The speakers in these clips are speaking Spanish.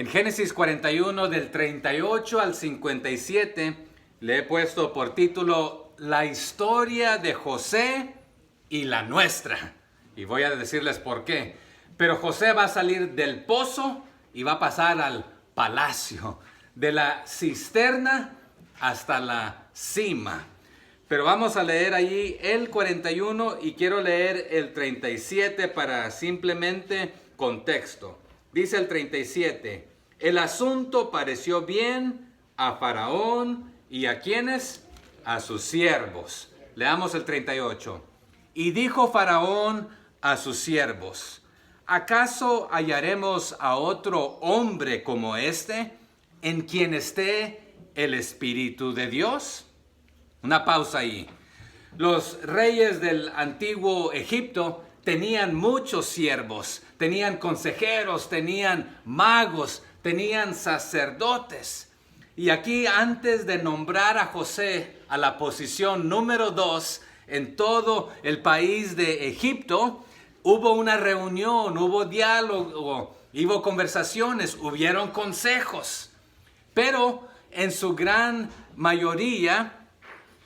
En Génesis 41, del 38 al 57, le he puesto por título La historia de José y la nuestra. Y voy a decirles por qué. Pero José va a salir del pozo y va a pasar al palacio, de la cisterna hasta la cima. Pero vamos a leer allí el 41 y quiero leer el 37 para simplemente contexto. Dice el 37, el asunto pareció bien a Faraón y ¿a quiénes? A sus siervos. Leamos el 38. Y dijo Faraón a sus siervos, ¿acaso hallaremos a otro hombre como este en quien esté el Espíritu de Dios? Una pausa ahí. Los reyes del antiguo Egipto tenían muchos siervos, tenían consejeros, tenían magos, tenían sacerdotes. Y aquí, antes de nombrar a José a la posición número 2 en todo el país de Egipto, hubo una reunión, hubo diálogo, hubo conversaciones, hubieron consejos. Pero en su gran mayoría,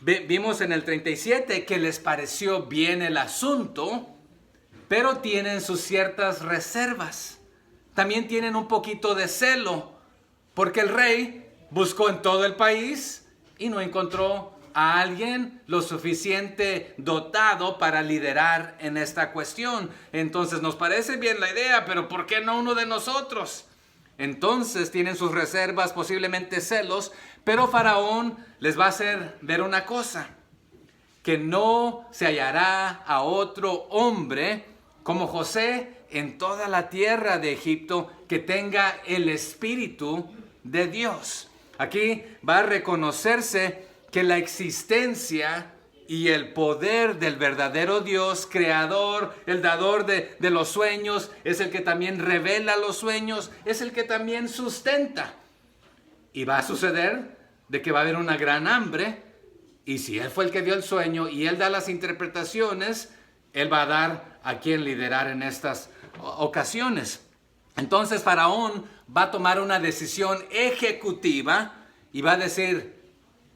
vimos en el 37 que les pareció bien el asunto, pero tienen sus ciertas reservas. También tienen un poquito de celo, porque el rey buscó en todo el país y no encontró a alguien lo suficiente dotado para liderar en esta cuestión. Entonces nos parece bien la idea, pero ¿por qué no uno de nosotros? Entonces tienen sus reservas, posiblemente celos, pero Faraón les va a hacer ver una cosa, que no se hallará a otro hombre como José en toda la tierra de Egipto que tenga el Espíritu de Dios. Aquí va a reconocerse que la existencia y el poder del verdadero Dios, creador, el dador de los sueños, es el que también revela los sueños, es el que también sustenta. Y va a suceder de que va a haber una gran hambre, y si Él fue el que dio el sueño y Él da las interpretaciones, Él va a dar a quien liderar en estas ocasiones. Entonces Faraón va a tomar una decisión ejecutiva y va a decir,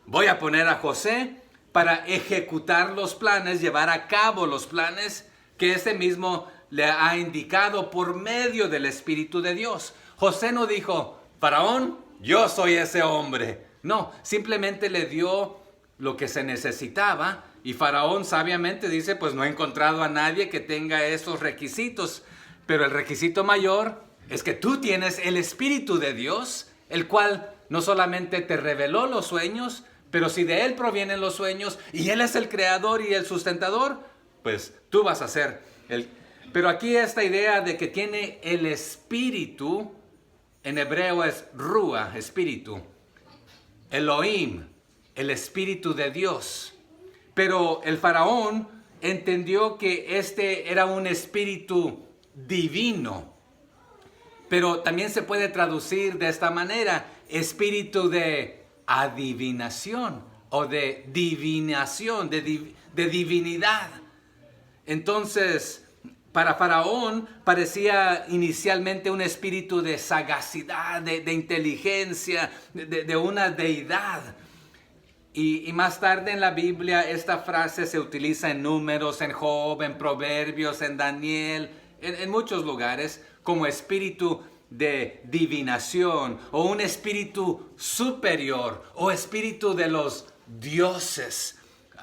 voy a poner a José para ejecutar los planes, llevar a cabo los planes que este mismo le ha indicado por medio del Espíritu de Dios. José no dijo, Faraón, yo soy ese hombre. No, simplemente le dio lo que se necesitaba y Faraón sabiamente dice, pues no he encontrado a nadie que tenga esos requisitos. Pero el requisito mayor es que tú tienes el Espíritu de Dios, el cual no solamente te reveló los sueños, pero si de Él provienen los sueños y Él es el creador y el sustentador, pues tú vas a ser el... Pero aquí esta idea de que tiene el Espíritu, en hebreo es Ruah, Espíritu. Elohim, el Espíritu de Dios. Pero el faraón entendió que este era un espíritu divino. Pero también se puede traducir de esta manera, espíritu de adivinación o de divinación, de divinidad. Entonces, para Faraón parecía inicialmente un espíritu de sagacidad, de inteligencia, de una deidad. Y más tarde en la Biblia esta frase se utiliza en Números, en Job, en Proverbios, en Daniel, en muchos lugares, como espíritu de divinación o un espíritu superior o espíritu de los dioses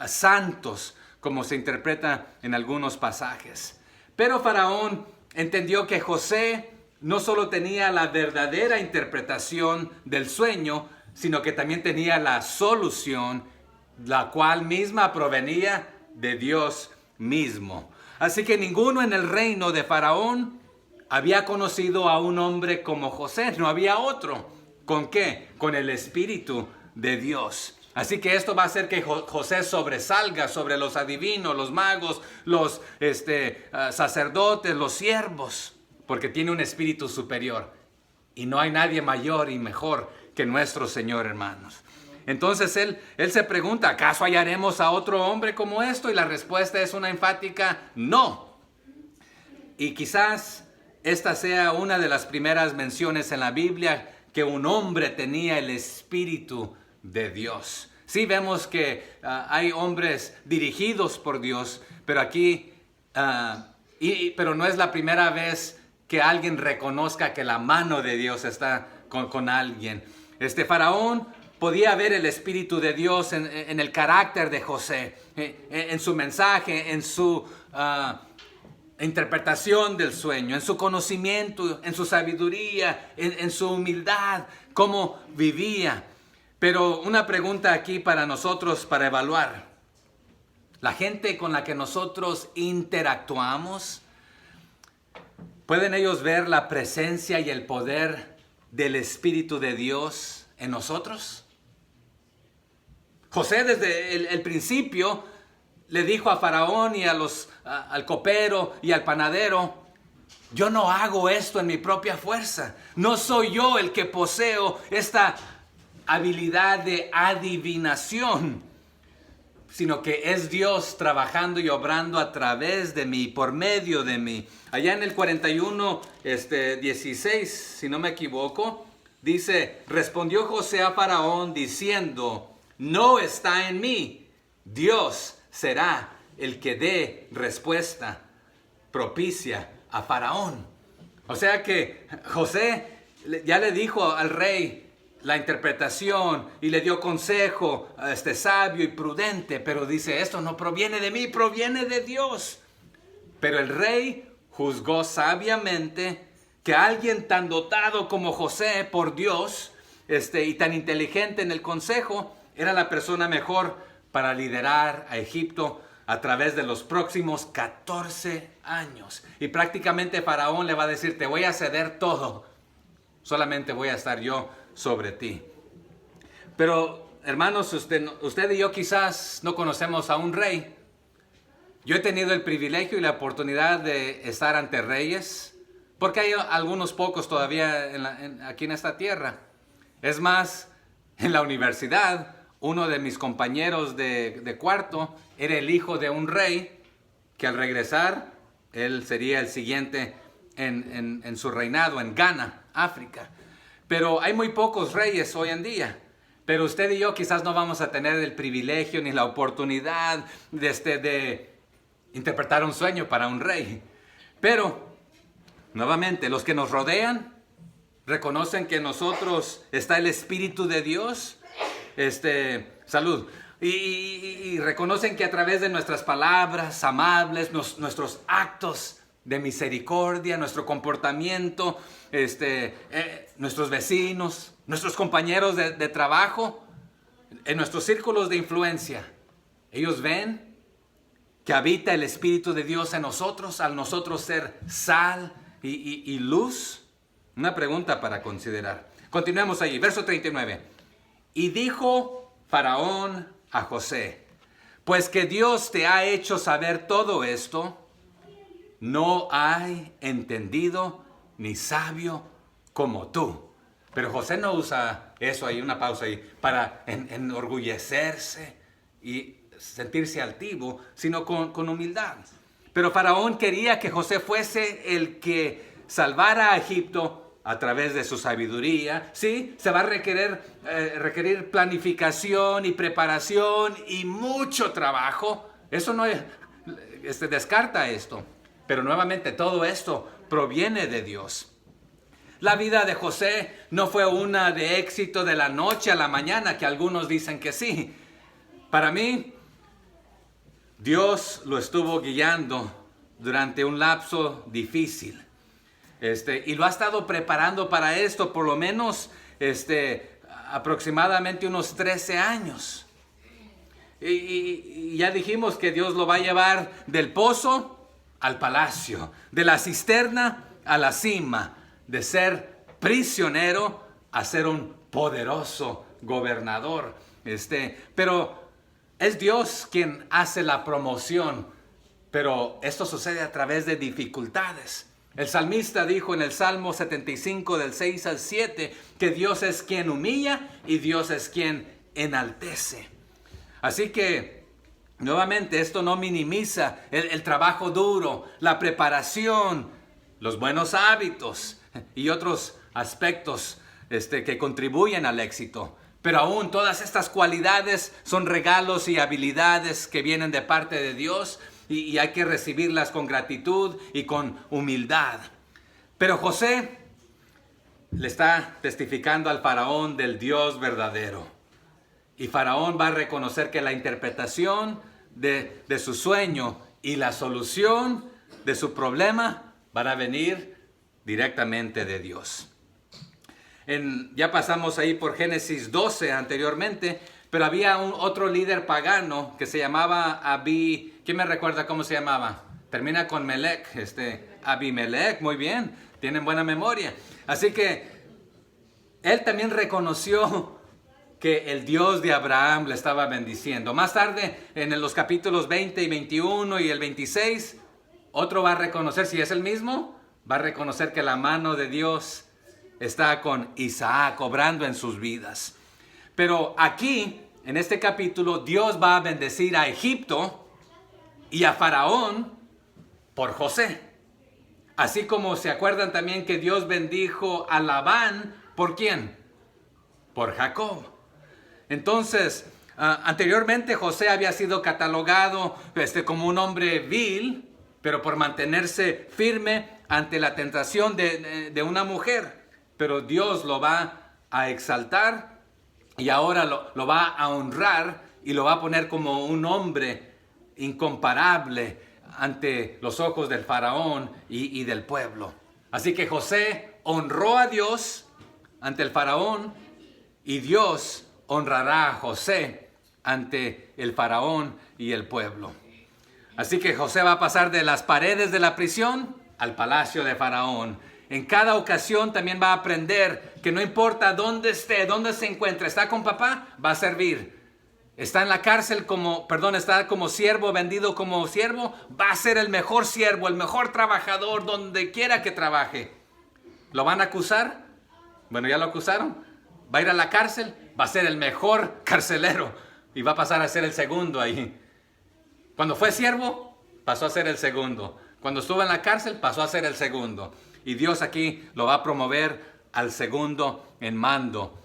santos, como se interpreta en algunos pasajes. Pero Faraón entendió que José no solo tenía la verdadera interpretación del sueño, sino que también tenía la solución, la cual misma provenía de Dios mismo. Así que ninguno en el reino de Faraón había conocido a un hombre como José, no había otro. ¿Con qué? Con el Espíritu de Dios. Así que esto va a hacer que José sobresalga sobre los adivinos, los magos, los sacerdotes, los siervos, porque tiene un espíritu superior. Y no hay nadie mayor y mejor que nuestro Señor, hermanos. Entonces él se pregunta, ¿acaso hallaremos a otro hombre como esto? Y la respuesta es una enfática no. Y quizás esta sea una de las primeras menciones en la Biblia que un hombre tenía el Espíritu de Dios. Sí vemos que hay hombres dirigidos por Dios, pero aquí, pero no es la primera vez que alguien reconozca que la mano de Dios está con alguien. Faraón podía ver el Espíritu de Dios en el carácter de José, en su mensaje, en su interpretación del sueño, en su conocimiento, en su sabiduría, en su humildad, cómo vivía. Pero una pregunta aquí para nosotros para evaluar. La gente con la que nosotros interactuamos, ¿pueden ellos ver la presencia y el poder del Espíritu de Dios en nosotros? José desde el principio le dijo a Faraón y al copero y al panadero: yo no hago esto en mi propia fuerza. No soy yo el que poseo esta habilidad de adivinación, sino que es Dios trabajando y obrando a través de mí, por medio de mí. Allá en el 41, 16, si no me equivoco, dice: respondió José a Faraón diciendo: no está en mí, Dios será el que dé respuesta propicia a Faraón. O sea que José ya le dijo al rey la interpretación y le dio consejo sabio y prudente, pero dice: esto no proviene de mí, proviene de Dios. Pero el rey juzgó sabiamente que alguien tan dotado como José por Dios y tan inteligente en el consejo era la persona mejor para liderar a Egipto a través de los próximos 14 años. Y prácticamente Faraón le va a decir: te voy a ceder todo, solamente voy a estar yo sobre ti. Pero hermanos, usted y yo quizás no conocemos a un rey. Yo he tenido el privilegio y la oportunidad de estar ante reyes, porque hay algunos pocos todavía aquí en esta tierra. Es más, en la universidad, uno de mis compañeros de cuarto era el hijo de un rey, que al regresar, él sería el siguiente en su reinado en Ghana, África. Pero hay muy pocos reyes hoy en día. Pero usted y yo quizás no vamos a tener el privilegio ni la oportunidad de interpretar un sueño para un rey. Pero, nuevamente, los que nos rodean reconocen que en nosotros está el Espíritu de Dios. Salud. Y reconocen que a través de nuestras palabras amables, nuestros actos de misericordia, nuestro comportamiento, nuestros vecinos, nuestros compañeros de trabajo, en nuestros círculos de influencia, ellos ven que habita el Espíritu de Dios en nosotros, al nosotros ser sal y luz. Una pregunta para considerar. Continuemos allí, verso 39. Y dijo Faraón a José: pues que Dios te ha hecho saber todo esto, no hay entendido ni sabio como tú. Pero José no usa eso ahí, una pausa ahí, para enorgullecerse y sentirse altivo, sino con humildad. Pero Faraón quería que José fuese el que salvara a Egipto a través de su sabiduría. Sí, se va a requerir planificación y preparación y mucho trabajo. Eso no es, descarta esto. Pero nuevamente todo esto proviene de Dios. La vida de José no fue una de éxito de la noche a la mañana, que algunos dicen que sí. Para mí, Dios lo estuvo guiando durante un lapso difícil. Y lo ha estado preparando para esto por lo menos aproximadamente unos 13 años. Y ya dijimos que Dios lo va a llevar del pozo al palacio, de la cisterna a la cima, de ser prisionero a ser un poderoso gobernador. Pero es Dios quien hace la promoción, pero esto sucede a través de dificultades. El salmista dijo en el Salmo 75 del 6 al 7 que Dios es quien humilla y Dios es quien enaltece. Así que, nuevamente, esto no minimiza el trabajo duro, la preparación, los buenos hábitos y otros aspectos que contribuyen al éxito. Pero aún todas estas cualidades son regalos y habilidades que vienen de parte de Dios y hay que recibirlas con gratitud y con humildad. Pero José le está testificando al faraón del Dios verdadero. Y Faraón va a reconocer que la interpretación de su sueño y la solución de su problema van a venir directamente de Dios. Ya pasamos ahí por Génesis 12 anteriormente, pero había otro líder pagano que se llamaba ¿quién me recuerda cómo se llamaba? Termina con Melec, Abimelech, muy bien, tienen buena memoria. Así que él también reconoció que el Dios de Abraham le estaba bendiciendo. Más tarde, en los capítulos 20 y 21 y el 26, otro va a reconocer, si es el mismo, va a reconocer que la mano de Dios está con Isaac, obrando en sus vidas. Pero aquí, en este capítulo, Dios va a bendecir a Egipto y a Faraón por José. Así como se acuerdan también que Dios bendijo a Labán, ¿por quién? Por Jacob. Entonces, anteriormente José había sido catalogado como un hombre vil, pero por mantenerse firme ante la tentación de una mujer. Pero Dios lo va a exaltar y ahora lo va a honrar y lo va a poner como un hombre incomparable ante los ojos del faraón y del pueblo. Así que José honró a Dios ante el faraón y Dios honrará a José ante el faraón y el pueblo. Así que José va a pasar de las paredes de la prisión al palacio de faraón. En cada ocasión también va a aprender que no importa dónde esté, dónde se encuentre, está con papá, va a servir. Está en la cárcel está como siervo, vendido como siervo, va a ser el mejor siervo, el mejor trabajador donde quiera que trabaje. ¿Lo van a acusar? Bueno, ya lo acusaron. Va a ir a la cárcel, va a ser el mejor carcelero y va a pasar a ser el segundo ahí. Cuando fue siervo, pasó a ser el segundo. Cuando estuvo en la cárcel, pasó a ser el segundo. Y Dios aquí lo va a promover al segundo en mando.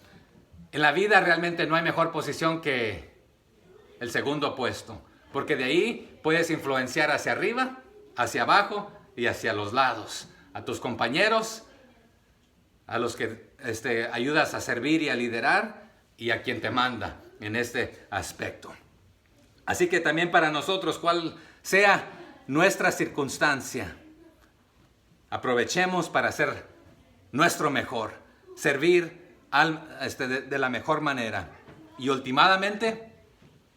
En la vida realmente no hay mejor posición que el segundo puesto, porque de ahí puedes influenciar hacia arriba, hacia abajo y hacia los lados. A tus compañeros, a los que ayudas a servir y a liderar y a quien te manda en este aspecto. Así que también para nosotros, cual sea nuestra circunstancia, aprovechemos para hacer nuestro mejor, servir de la mejor manera. Y últimamente,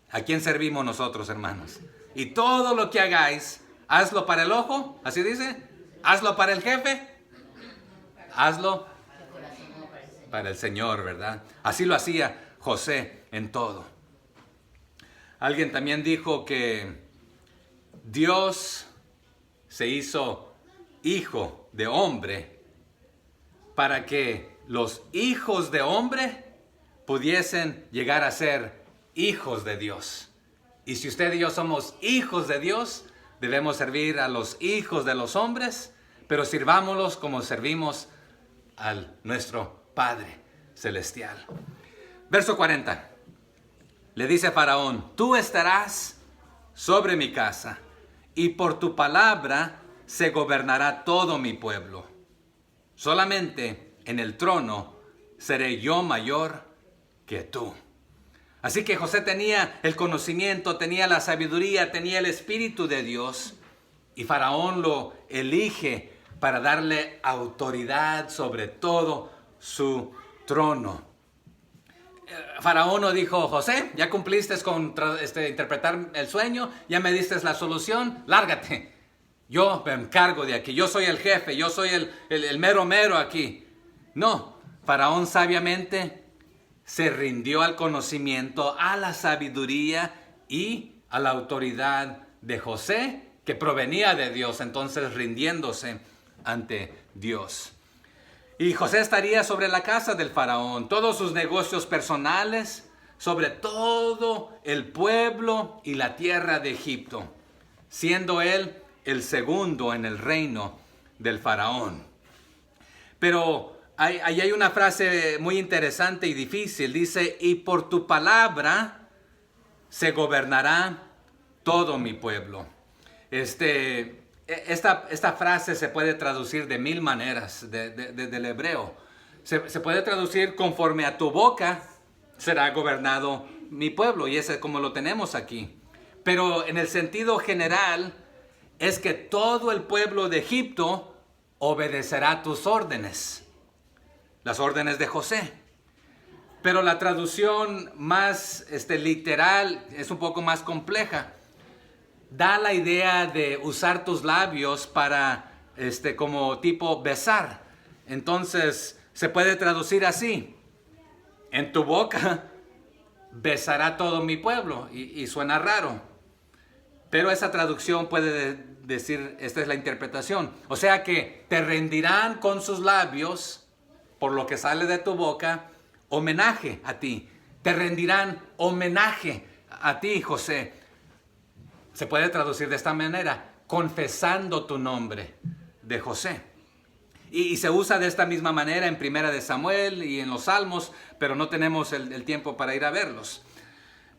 ¿a quién servimos nosotros, hermanos? Y todo lo que hagáis, hazlo para el ojo, así dice, hazlo para el jefe, hazlo para el Señor, ¿verdad? Así lo hacía José en todo. Alguien también dijo que Dios se hizo hijo de hombre para que los hijos de hombre pudiesen llegar a ser hijos de Dios. Y si usted y yo somos hijos de Dios, debemos servir a los hijos de los hombres, pero sirvámoslos como servimos al nuestro Padre Celestial. Verso 40. Le dice Faraón, tú estarás sobre mi casa, y por tu palabra se gobernará todo mi pueblo. Solamente en el trono seré yo mayor que tú. Así que José tenía el conocimiento, tenía la sabiduría, tenía el Espíritu de Dios, y Faraón lo elige para darle autoridad sobre todo su trono. Faraón no dijo, José, ya cumpliste con interpretar el sueño, ya me diste la solución, lárgate. Yo me encargo de aquí, yo soy el jefe, yo soy el mero mero aquí. No, Faraón sabiamente se rindió al conocimiento, a la sabiduría y a la autoridad de José, que provenía de Dios, entonces rindiéndose ante Dios. Y José estaría sobre la casa del faraón, todos sus negocios personales, sobre todo el pueblo y la tierra de Egipto, siendo él el segundo en el reino del faraón. Pero ahí hay una frase muy interesante y difícil. Dice, y por tu palabra se gobernará todo mi pueblo. Esta frase se puede traducir de mil maneras del hebreo. Se puede traducir conforme a tu boca será gobernado mi pueblo. Y ese es como lo tenemos aquí. Pero en el sentido general es que todo el pueblo de Egipto obedecerá tus órdenes. Las órdenes de José. Pero la traducción más literal es un poco más compleja. Da la idea de usar tus labios para, como tipo besar. Entonces, se puede traducir así. En tu boca besará todo mi pueblo. Y suena raro. Pero esa traducción puede decir, esta es la interpretación. O sea que te rendirán con sus labios, por lo que sale de tu boca, homenaje a ti. Te rendirán homenaje a ti, José. Se puede traducir de esta manera, confesando tu nombre de José. Y se usa de esta misma manera en Primera de Samuel y en los Salmos, pero no tenemos el tiempo para ir a verlos.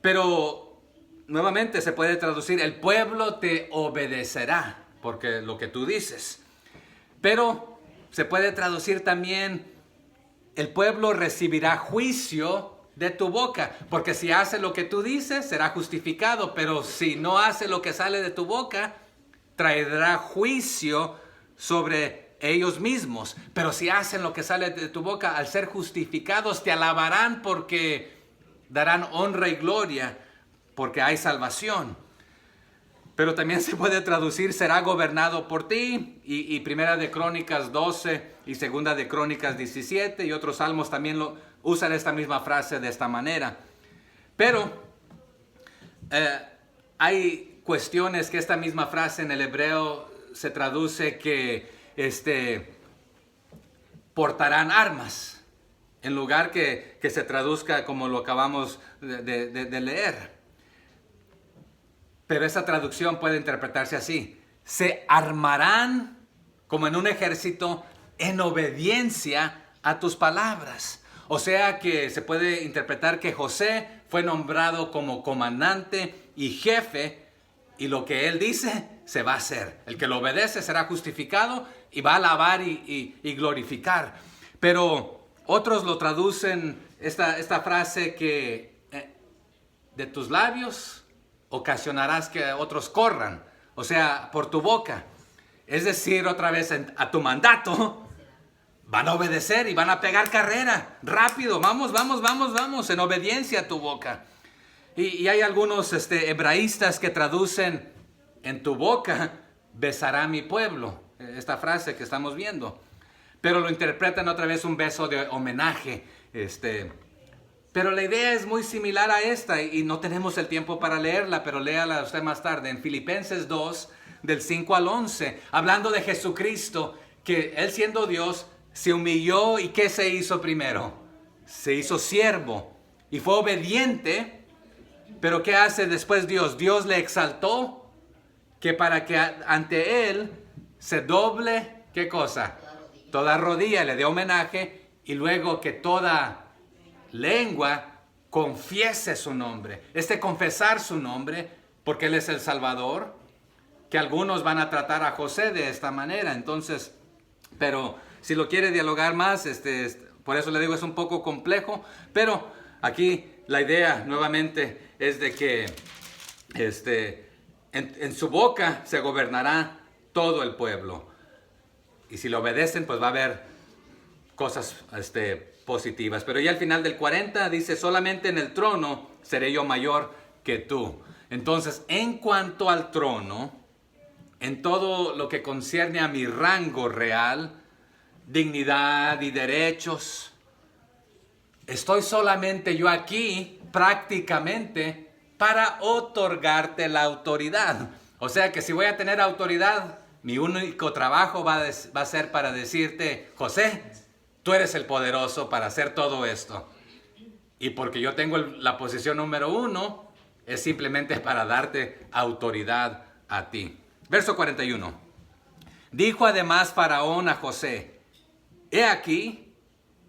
Pero nuevamente se puede traducir, el pueblo te obedecerá, porque lo que tú dices. Pero se puede traducir también, el pueblo recibirá juicio de tu boca, porque si hace lo que tú dices, será justificado, pero si no hace lo que sale de tu boca, traerá juicio sobre ellos mismos. Pero si hacen lo que sale de tu boca, al ser justificados, te alabarán porque darán honra y gloria, porque hay salvación. Pero también se puede traducir, será gobernado por ti, y Primera de Crónicas 12 y Segunda de Crónicas 17 y otros salmos también usan esta misma frase de esta manera. Pero hay cuestiones que esta misma frase en el hebreo se traduce que portarán armas, en lugar que se traduzca como lo acabamos de leer. Pero esa traducción puede interpretarse así: se armarán como en un ejército en obediencia a tus palabras. O sea que se puede interpretar que José fue nombrado como comandante y jefe, y lo que él dice se va a hacer. El que lo obedece será justificado y va a alabar y glorificar. Pero otros lo traducen esta frase que de tus labios ocasionarás que otros corran, o sea, por tu boca. Es decir, otra vez, a tu mandato van a obedecer y van a pegar carrera, rápido, vamos, en obediencia a tu boca. Y hay algunos hebraístas que traducen, en tu boca besará mi pueblo, esta frase que estamos viendo. Pero lo interpretan otra vez un beso de homenaje, Pero la idea es muy similar a esta y no tenemos el tiempo para leerla, pero léala usted más tarde en Filipenses 2, del 5 al 11, hablando de Jesucristo, que Él siendo Dios se humilló y ¿qué se hizo primero? Se hizo siervo y fue obediente, pero ¿qué hace después Dios? Dios le exaltó, que para que ante Él se doble, ¿qué cosa? Toda rodilla, le dé homenaje, y luego que toda lengua confiese su nombre. Confesar su nombre, porque Él es el Salvador, que algunos van a tratar a José de esta manera. Entonces, pero si lo quiere dialogar más, por eso le digo, es un poco complejo, pero aquí la idea nuevamente es de que en su boca se gobernará todo el pueblo. Y si le obedecen, pues va a haber cosas positivas. Pero ya al final del 40 dice, solamente en el trono seré yo mayor que tú. Entonces, en cuanto al trono, en todo lo que concierne a mi rango real, dignidad y derechos, estoy solamente yo aquí prácticamente para otorgarte la autoridad. O sea que si voy a tener autoridad, mi único trabajo va a ser para decirte, José, tú eres el poderoso para hacer todo esto. Y porque yo tengo la posición número 1, es simplemente para darte autoridad a ti. Verso 41. Dijo además Faraón a José: he aquí,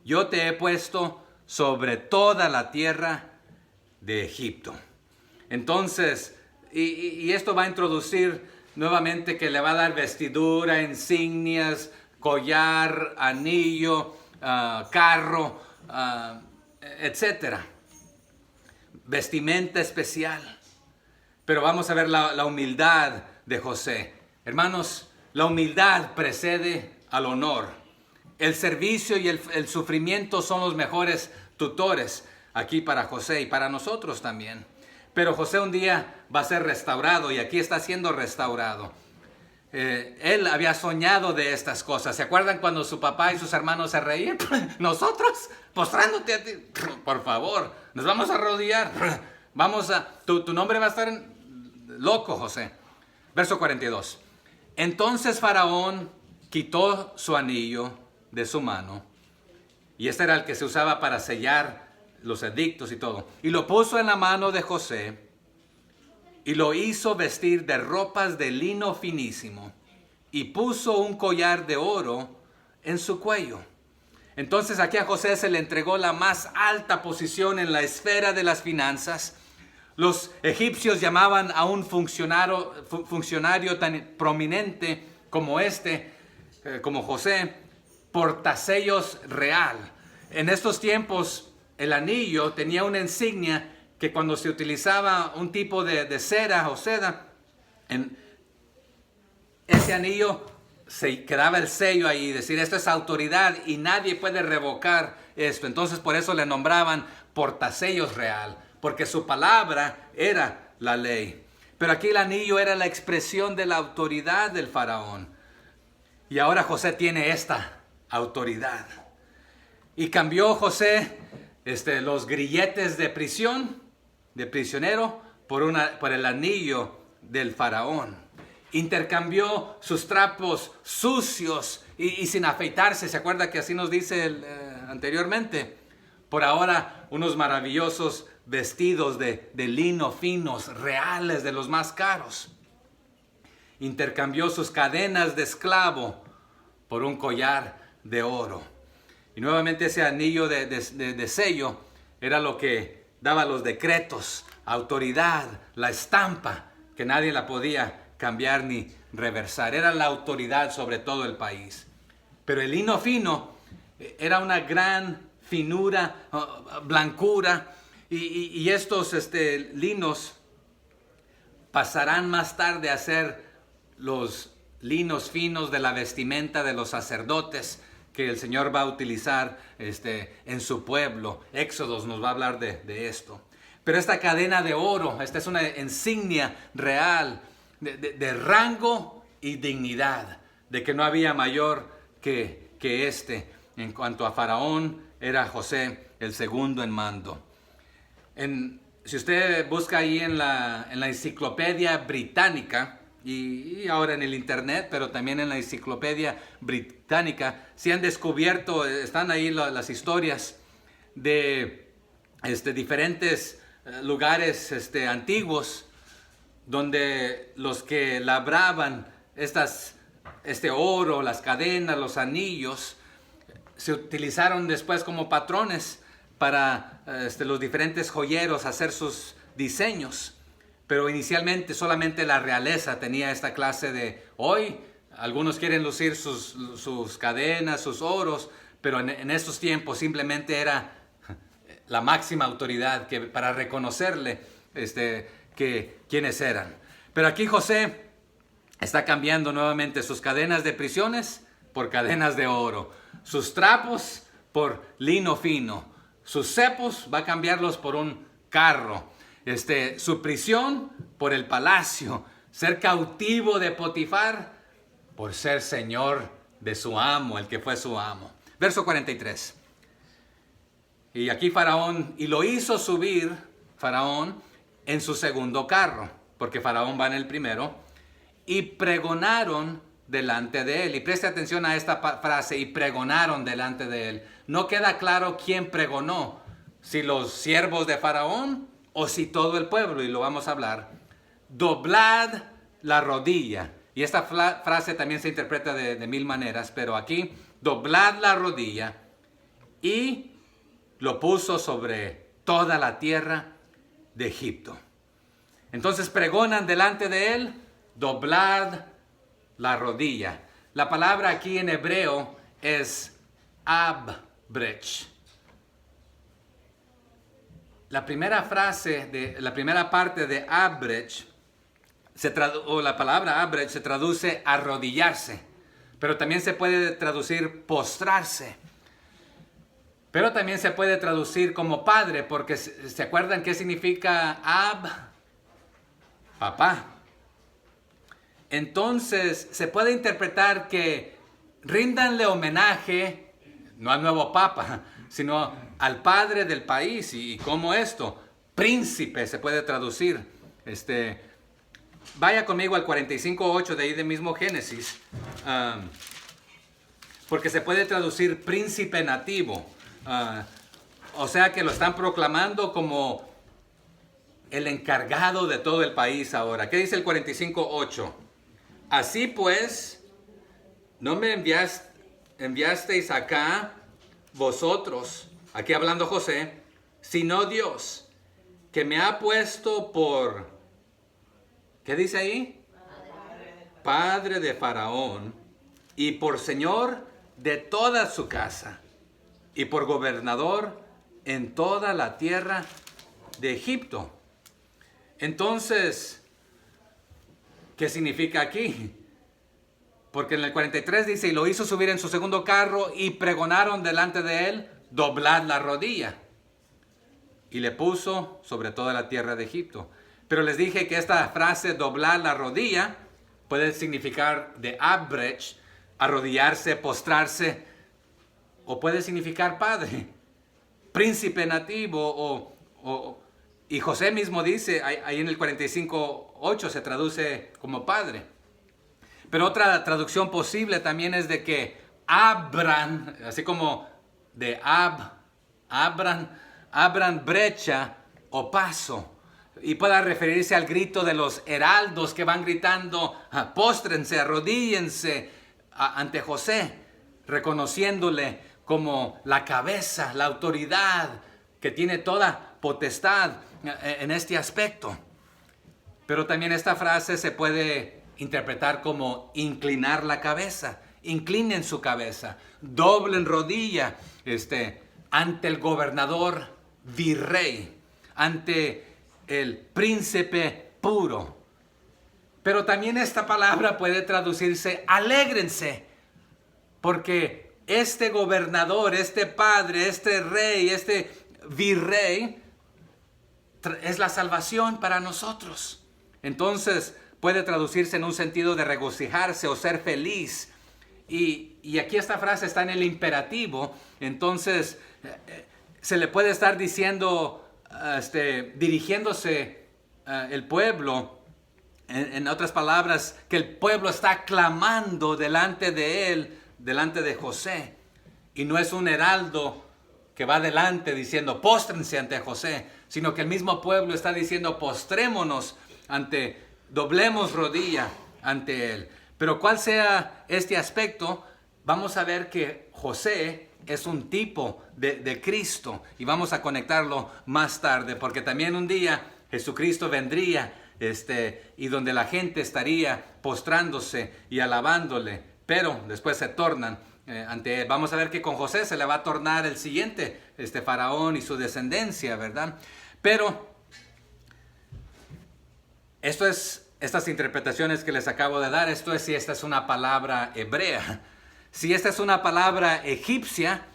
yo te he puesto sobre toda la tierra de Egipto. Entonces, y esto va a introducir nuevamente que le va a dar vestidura, insignias, collar, anillo, carro, etcétera. Vestimenta especial. Pero vamos a ver la humildad de José. Hermanos, la humildad precede al honor. El servicio y el sufrimiento son los mejores tutores aquí para José y para nosotros también. Pero José un día va a ser restaurado y aquí está siendo restaurado. Él había soñado de estas cosas. ¿Se acuerdan cuando su papá y sus hermanos se reían? Nosotros, postrándote a ti. Por favor, nos vamos a arrodillar. Tu nombre va a estar loco, José. Verso 42. Entonces Faraón quitó su anillo de su mano. Y este era el que se usaba para sellar los edictos y todo. Y lo puso en la mano de José. Y lo hizo vestir de ropas de lino finísimo. Y puso un collar de oro en su cuello. Entonces aquí a José se le entregó la más alta posición en la esfera de las finanzas. Los egipcios llamaban a un funcionario tan prominente como como José, portasellos real. En estos tiempos el anillo tenía una insignia que cuando se utilizaba un tipo de cera o seda, en ese anillo se quedaba el sello ahí, decir esto es autoridad y nadie puede revocar esto. Entonces por eso le nombraban portasellos real, porque su palabra era la ley. Pero aquí el anillo era la expresión de la autoridad del faraón. Y ahora José tiene esta autoridad. Y cambió José los grilletes de prisión, de prisionero, por el anillo del faraón. Intercambió sus trapos sucios y sin afeitarse. ¿Se acuerda que así nos dice anteriormente? Por ahora unos maravillosos vestidos de lino finos, reales, de los más caros. Intercambió sus cadenas de esclavo por un collar de oro. Y nuevamente ese anillo de sello era lo que daba los decretos, autoridad, la estampa, que nadie la podía cambiar ni reversar. Era la autoridad sobre todo el país. Pero el lino fino era una gran finura, blancura, y estos linos pasarán más tarde a ser los linos finos de la vestimenta de los sacerdotes que el Señor va a utilizar en su pueblo. Éxodos nos va a hablar de esto. Pero esta cadena de oro, esta es una insignia real de rango y dignidad, de que no había mayor que este. En cuanto a Faraón, era José el segundo en mando. Si usted busca ahí en la enciclopedia británica, y ahora en el internet, pero también en la enciclopedia británica, se han descubierto, están ahí las historias de diferentes lugares antiguos, donde los que labraban este oro, las cadenas, los anillos, se utilizaron después como patrones para los diferentes joyeros hacer sus diseños. Pero inicialmente solamente la realeza tenía esta clase de... Hoy algunos quieren lucir sus cadenas, sus oros, pero en estos tiempos simplemente era la máxima autoridad para reconocerle quiénes eran. Pero aquí José está cambiando nuevamente sus cadenas de prisiones por cadenas de oro, sus trapos por lino fino, sus cepos va a cambiarlos por un carro. Su prisión por el palacio, ser cautivo de Potifar por ser señor de su amo, el que fue su amo. Verso 43. Y aquí Faraón, y lo hizo subir Faraón en su segundo carro, porque Faraón va en el primero, y pregonaron delante de él. Y preste atención a esta frase, y pregonaron delante de él. No queda claro quién pregonó, si los siervos de Faraón o si todo el pueblo, y lo vamos a hablar. Doblad la rodilla Y esta frase también se interpreta de mil maneras, pero aquí, doblad la rodilla, y lo puso sobre toda la tierra de Egipto. Entonces pregonan delante de él, doblad la rodilla. La palabra aquí en hebreo es abrech. La primera parte de abrech, o la palabra abrech se traduce arrodillarse, pero también se puede traducir postrarse. Pero también se puede traducir como padre, porque ¿se acuerdan qué significa ab? Papá. Entonces se puede interpretar que ríndanle homenaje, no al nuevo papa, sino al padre del país. ¿Y cómo esto? Príncipe se puede traducir. Vaya conmigo al 45:8 de ahí de mismo Génesis, porque se puede traducir príncipe nativo. O sea que lo están proclamando como el encargado de todo el país ahora. ¿Qué dice el 45:8? Así pues, no me enviasteis acá vosotros, aquí hablando José, sino Dios, que me ha puesto por, ¿qué dice ahí? Padre de Faraón, y por señor de toda su casa, y por gobernador en toda la tierra de Egipto. Entonces, ¿qué significa aquí? Porque en el 43 dice, y lo hizo subir en su segundo carro, y pregonaron delante de él, doblad la rodilla. Y le puso sobre toda la tierra de Egipto. Pero les dije que esta frase, doblar la rodilla, puede significar de abrech, arrodillarse, postrarse, o puede significar padre, príncipe nativo, y José mismo dice, ahí en el 45:8 se traduce como padre. Pero otra traducción posible también es de que abran, así como de abran brecha o paso. Y pueda referirse al grito de los heraldos que van gritando, póstrense, arrodíllense ante José, reconociéndole como la cabeza, la autoridad que tiene toda potestad en este aspecto. Pero también esta frase se puede interpretar como inclinar la cabeza. Inclinen su cabeza, doblen rodilla ante el gobernador virrey, ante el príncipe puro. Pero también esta palabra puede traducirse alégrense, porque este gobernador, este padre, este rey, este virrey es la salvación para nosotros. Entonces puede traducirse en un sentido de regocijarse o ser feliz. Y aquí esta frase está en el imperativo. Entonces se le puede estar diciendo, dirigiéndose el pueblo, en otras palabras, que el pueblo está clamando delante de él, delante de José. Y no es un heraldo que va delante diciendo póstrense ante José, sino que el mismo pueblo está diciendo postrémonos doblemos rodilla ante él. Pero cual sea este aspecto, vamos a ver que José es un tipo de Cristo, y vamos a conectarlo más tarde, porque también un día Jesucristo vendría y donde la gente estaría postrándose y alabándole, pero después se tornan ante él. Vamos a ver que con José se le va a tornar el siguiente faraón y su descendencia, ¿verdad? Pero estas interpretaciones que les acabo de dar, esto es si esta es una palabra hebrea. Si esta es una palabra egipcia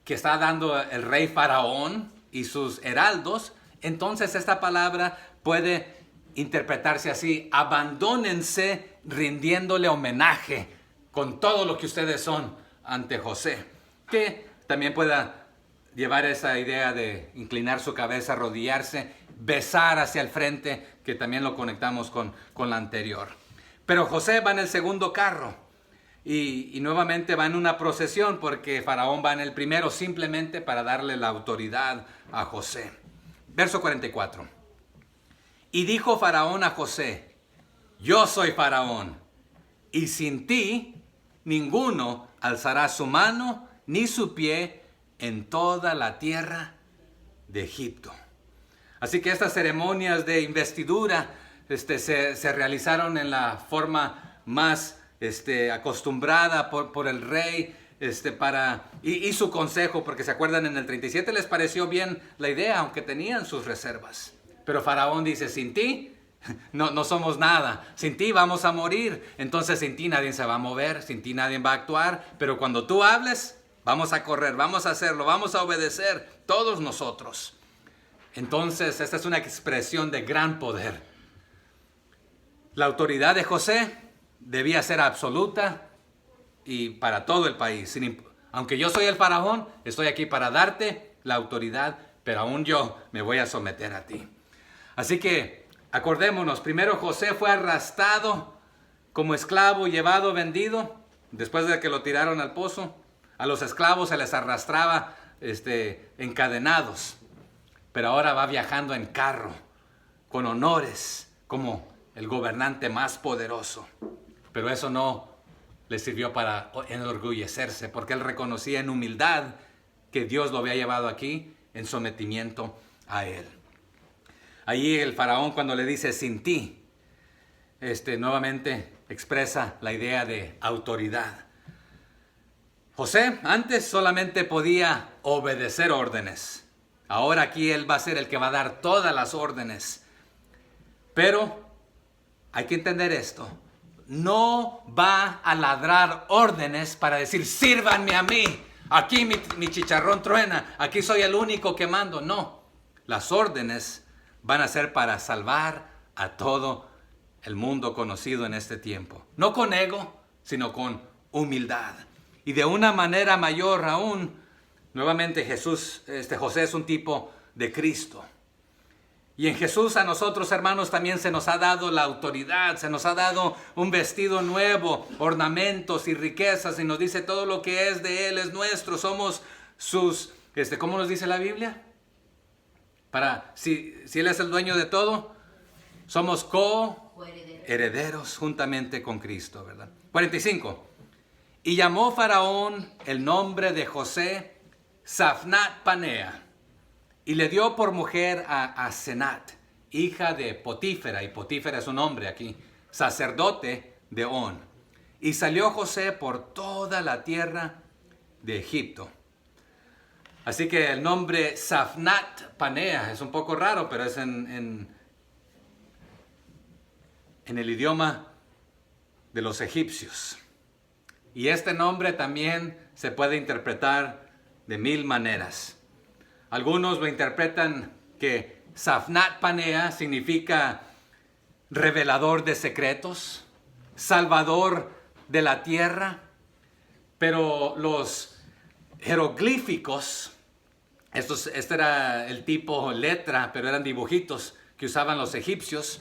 que está dando el rey faraón y sus heraldos, entonces esta palabra puede interpretarse así: abandónense rindiéndole homenaje con todo lo que ustedes son ante José. Que también pueda llevar esa idea de inclinar su cabeza, arrodillarse, besar hacia el frente, que también lo conectamos con la anterior. Pero José va en el segundo carro y nuevamente va en una procesión, porque Faraón va en el primero simplemente para darle la autoridad a José. Verso 44. Y dijo Faraón a José: yo soy Faraón, y sin ti ninguno alzará su mano ni su pie en toda la tierra de Egipto. Así que estas ceremonias de investidura se realizaron en la forma más acostumbrada por el rey y su consejo, porque se acuerdan, en el 37 les pareció bien la idea, aunque tenían sus reservas. Pero Faraón dice, sin ti no somos nada, sin ti vamos a morir, entonces sin ti nadie se va a mover, sin ti nadie va a actuar, pero cuando tú hables, vamos a correr, vamos a hacerlo, vamos a obedecer, todos nosotros. Entonces, esta es una expresión de gran poder. La autoridad de José debía ser absoluta y para todo el país. Aunque yo soy el faraón, estoy aquí para darte la autoridad, pero aún yo me voy a someter a ti. Así que, acordémonos, primero José fue arrastrado como esclavo, llevado, vendido, después de que lo tiraron al pozo. A los esclavos se les arrastraba encadenados. Pero ahora va viajando en carro, con honores, como el gobernante más poderoso. Pero eso no le sirvió para enorgullecerse, porque él reconocía en humildad que Dios lo había llevado aquí en sometimiento a él. Allí el faraón, cuando le dice sin ti, nuevamente expresa la idea de autoridad. José antes solamente podía obedecer órdenes. Ahora aquí él va a ser el que va a dar todas las órdenes. Pero hay que entender esto. No va a ladrar órdenes para decir, sírvanme a mí. Aquí mi chicharrón truena. Aquí soy el único que mando. No. Las órdenes van a ser para salvar a todo el mundo conocido en este tiempo. No con ego, sino con humildad. Y de una manera mayor aún, nuevamente José es un tipo de Cristo. Y en Jesús a nosotros, hermanos, también se nos ha dado la autoridad, se nos ha dado un vestido nuevo, ornamentos y riquezas, y nos dice todo lo que es de Él es nuestro. Somos sus, ¿cómo nos dice la Biblia? Si Él es el dueño de todo, somos co-herederos juntamente con Cristo, ¿verdad? 45. Y llamó Faraón el nombre de José Safnat Panea, y le dio por mujer a Asenat, hija de Potífera, y Potífera es un hombre aquí, sacerdote de On. Y salió José por toda la tierra de Egipto. Así que el nombre Safnat Panea es un poco raro, pero es en el idioma de los egipcios. Y este nombre también se puede interpretar de 1000 maneras. Algunos lo interpretan que Safnat Panea significa revelador de secretos, salvador de la tierra. Pero los jeroglíficos, este era el tipo letra, pero eran dibujitos que usaban los egipcios,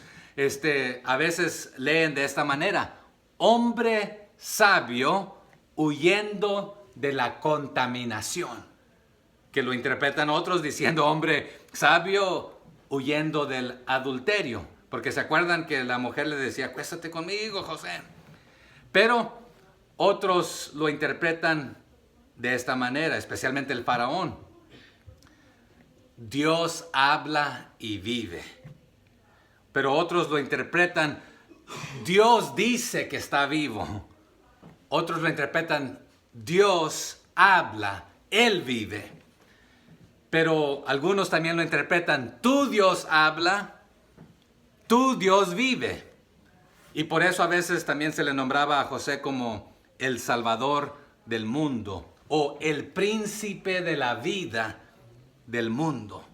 a veces leen de esta manera: hombre sabio huyendo de la contaminación. Que lo interpretan otros diciendo hombre sabio huyendo del adulterio. Porque se acuerdan que la mujer le decía, acuéstate conmigo, José. Pero otros lo interpretan de esta manera, especialmente el faraón: Dios habla y vive. Pero otros lo interpretan, Dios dice que está vivo. Otros lo interpretan, Dios habla, Él vive. Pero algunos también lo interpretan, tu Dios habla, tu Dios vive. Y por eso a veces también se le nombraba a José como el Salvador del mundo, o el príncipe de la vida del mundo.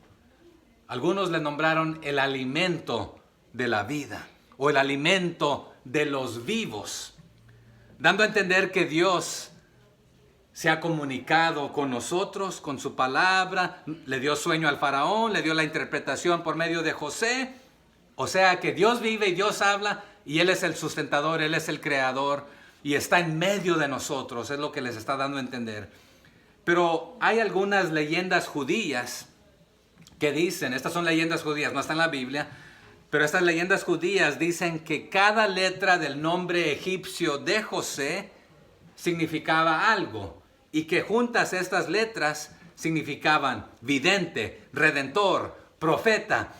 Algunos le nombraron el alimento de la vida, o el alimento de los vivos, dando a entender que Dios se ha comunicado con nosotros, con su palabra, le dio sueño al faraón, le dio la interpretación por medio de José. O sea que Dios vive y Dios habla, y Él es el sustentador, Él es el creador, y está en medio de nosotros, es lo que les está dando a entender. Pero hay algunas leyendas judías que dicen, estas son leyendas judías, no está en la Biblia, Pero estas leyendas judías dicen que cada letra del nombre egipcio de José significaba algo y que juntas estas letras significaban vidente, redentor, profeta,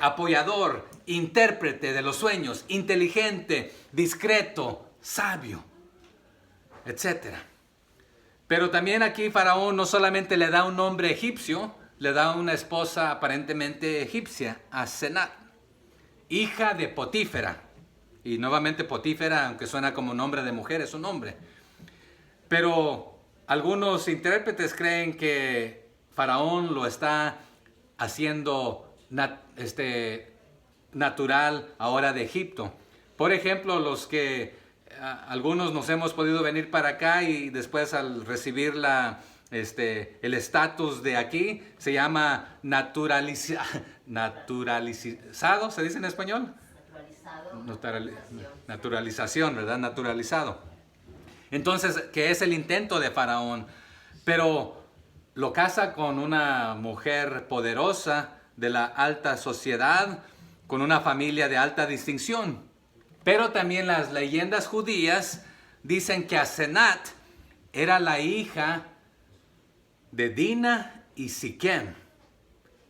apoyador, intérprete de los sueños, inteligente, discreto, sabio, etc. Pero también aquí Faraón no solamente le da un nombre egipcio, le da una esposa aparentemente egipcia, Asenat, hija de Potífera. Y nuevamente Potífera, aunque suena como nombre de mujer, es un nombre. Pero algunos intérpretes creen que Faraón lo está haciendo natural ahora de Egipto. Por ejemplo, algunos nos hemos podido venir para acá y después al recibir el estatus de aquí, se llama naturalizado, ¿se dice en español? Naturalización, ¿verdad? Naturalizado. Entonces, que es el intento de Faraón, pero lo casa con una mujer poderosa de la alta sociedad, con una familia de alta distinción. Pero también las leyendas judías dicen que Asenat era la hija de Dina y Siquem,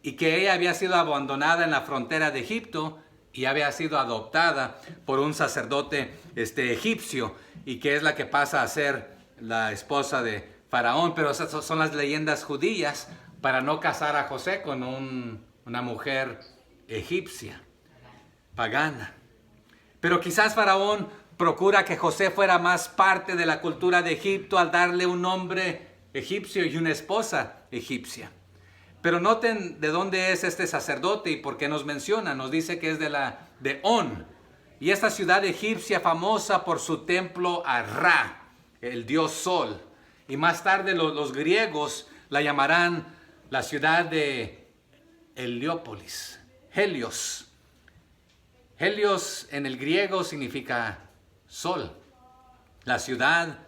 y que ella había sido abandonada en la frontera de Egipto y había sido adoptada por un sacerdote egipcio, y que es la que pasa a ser la esposa de Faraón. Pero esas son las leyendas judías para no casar a José con una mujer egipcia, pagana. Pero quizás Faraón procura que José fuera más parte de la cultura de Egipto al darle un nombre egipcio y una esposa egipcia. Pero noten de dónde es este sacerdote y por qué nos menciona. Nos dice que es de On. Y esta ciudad egipcia famosa por su templo a Ra, el dios Sol. Y más tarde los griegos la llamarán la ciudad de Heliópolis, Helios. Helios en el griego significa sol. La ciudad,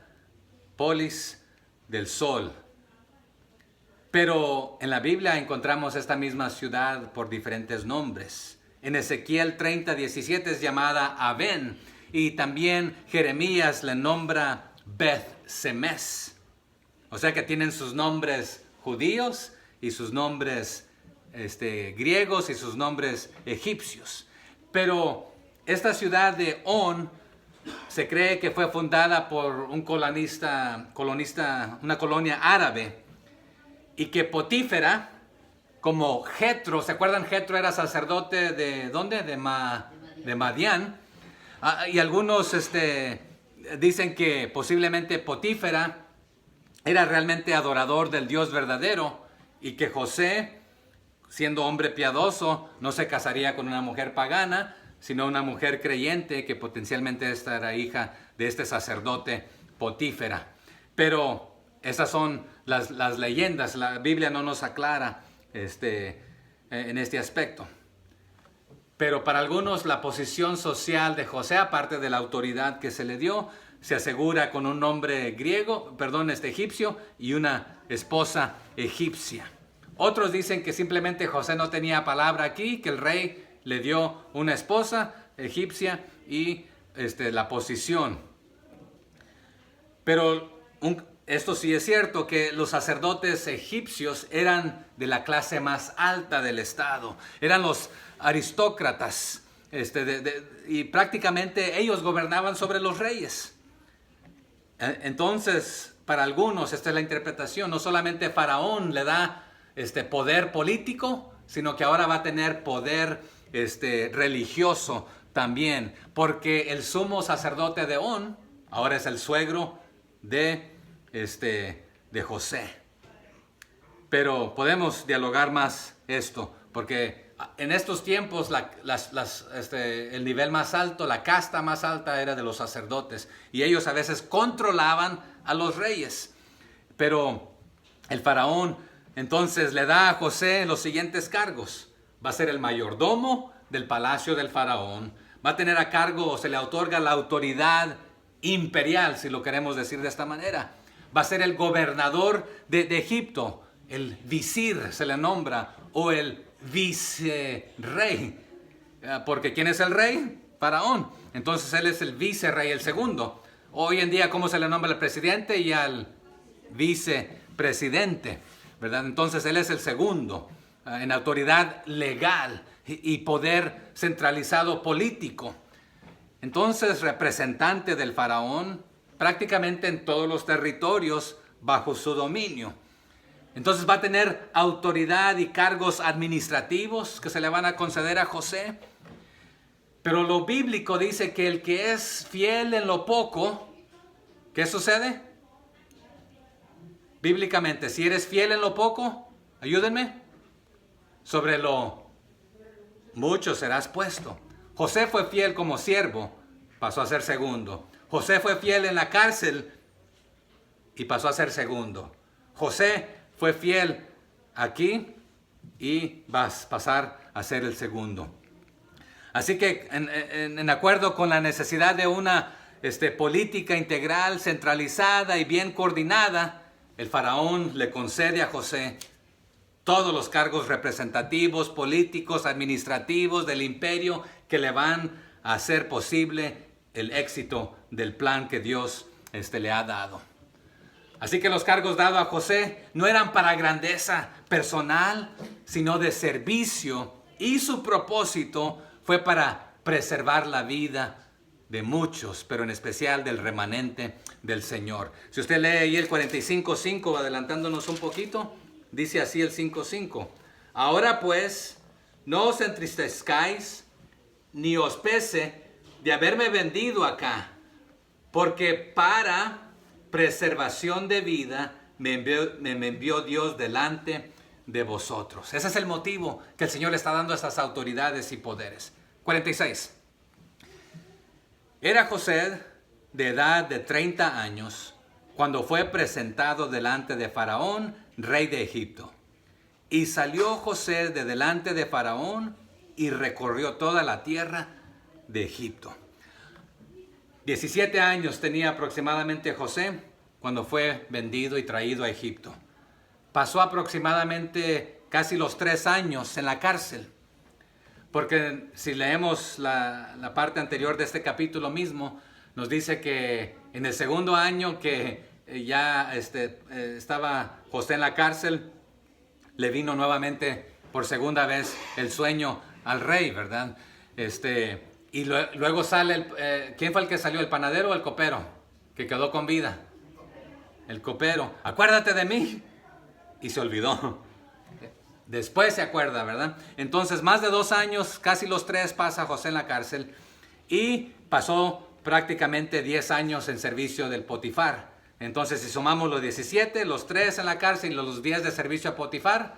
polis, del sol. Pero en la Biblia encontramos esta misma ciudad por diferentes nombres. En Ezequiel 30:17 es llamada Aven, y también Jeremías le nombra Beth Semes. O sea que tienen sus nombres judíos y sus nombres griegos y sus nombres egipcios. Pero esta ciudad de On se cree que fue fundada por un colonista, una colonia árabe, y que Potífera, como Jetro, ¿se acuerdan? Jetro era sacerdote de ¿dónde? De Madián. Y algunos dicen que posiblemente Potífera era realmente adorador del Dios verdadero, y que José, siendo hombre piadoso, no se casaría con una mujer pagana, sino una mujer creyente, que potencialmente esta era hija de este sacerdote Potífera. Pero esas son las leyendas. La Biblia no nos aclara en este aspecto. Pero para algunos la posición social de José, aparte de la autoridad que se le dio, se asegura con un nombre egipcio y una esposa egipcia. Otros dicen que simplemente José no tenía palabra aquí, que el rey le dio una esposa egipcia y la posición. Pero esto sí es cierto, que los sacerdotes egipcios eran de la clase más alta del estado. Eran los aristócratas, y prácticamente ellos gobernaban sobre los reyes. Entonces, para algunos, esta es la interpretación, no solamente Faraón le da poder político, sino que ahora va a tener poder religioso también, porque el sumo sacerdote de On ahora es el suegro de José. Pero podemos dialogar más esto, porque en estos tiempos el nivel más alto, la casta más alta era de los sacerdotes, y ellos a veces controlaban a los reyes. Pero el faraón entonces le da a José los siguientes cargos. Va a ser el mayordomo del palacio del faraón. Va a tener a cargo, o se le otorga la autoridad imperial, si lo queremos decir de esta manera. Va a ser el gobernador de Egipto. El visir se le nombra, o el vicerrey. Porque ¿quién es el rey? Faraón. Entonces él es el vicerrey, el segundo. Hoy en día, ¿cómo se le nombra al presidente y al vicepresidente? ¿Verdad? Entonces él es el segundo en autoridad legal y poder centralizado político. Entonces, representante del faraón prácticamente en todos los territorios bajo su dominio. Entonces va a tener autoridad y cargos administrativos que se le van a conceder a José. Pero lo bíblico dice que el que es fiel en lo poco, ¿qué sucede? Bíblicamente, si eres fiel en lo poco, ayúdenme, sobre lo mucho serás puesto. José fue fiel como siervo, pasó a ser segundo. José fue fiel en la cárcel y pasó a ser segundo. José fue fiel aquí y vas a pasar a ser el segundo. Así que en acuerdo con la necesidad de una política integral, centralizada y bien coordinada, el faraón le concede a José todos los cargos representativos, políticos, administrativos del imperio que le van a hacer posible el éxito del plan que Dios le ha dado. Así que los cargos dados a José no eran para grandeza personal, sino de servicio, y su propósito fue para preservar la vida de muchos, pero en especial del remanente del Señor. Si usted lee ahí el 45:5, adelantándonos un poquito, dice así el 5:5. Ahora pues, no os entristezcáis, ni os pese de haberme vendido acá, porque para preservación de vida me envió Dios delante de vosotros. Ese es el motivo que el Señor le está dando a estas autoridades y poderes. 46. Era José de edad de 30 años cuando fue presentado delante de Faraón, rey de Egipto. Y salió José de delante de Faraón y recorrió toda la tierra de Egipto. 17 años tenía aproximadamente José cuando fue vendido y traído a Egipto. Pasó aproximadamente casi los 3 años en la cárcel. Porque si leemos la parte anterior de este capítulo mismo, nos dice que en el segundo año que ya estaba José en la cárcel, le vino nuevamente por segunda vez el sueño al rey, ¿verdad? Y luego sale, ¿quién fue el que salió? ¿El panadero o el copero? Que quedó con vida. El copero. Acuérdate de mí. Y se olvidó. Después se acuerda, ¿verdad? Entonces, más de 2 años, casi los 3, pasa José en la cárcel. Y pasó prácticamente 10 años en servicio del Potifar. Entonces, si sumamos los 17, los 3 en la cárcel y los 10 de servicio a Potifar,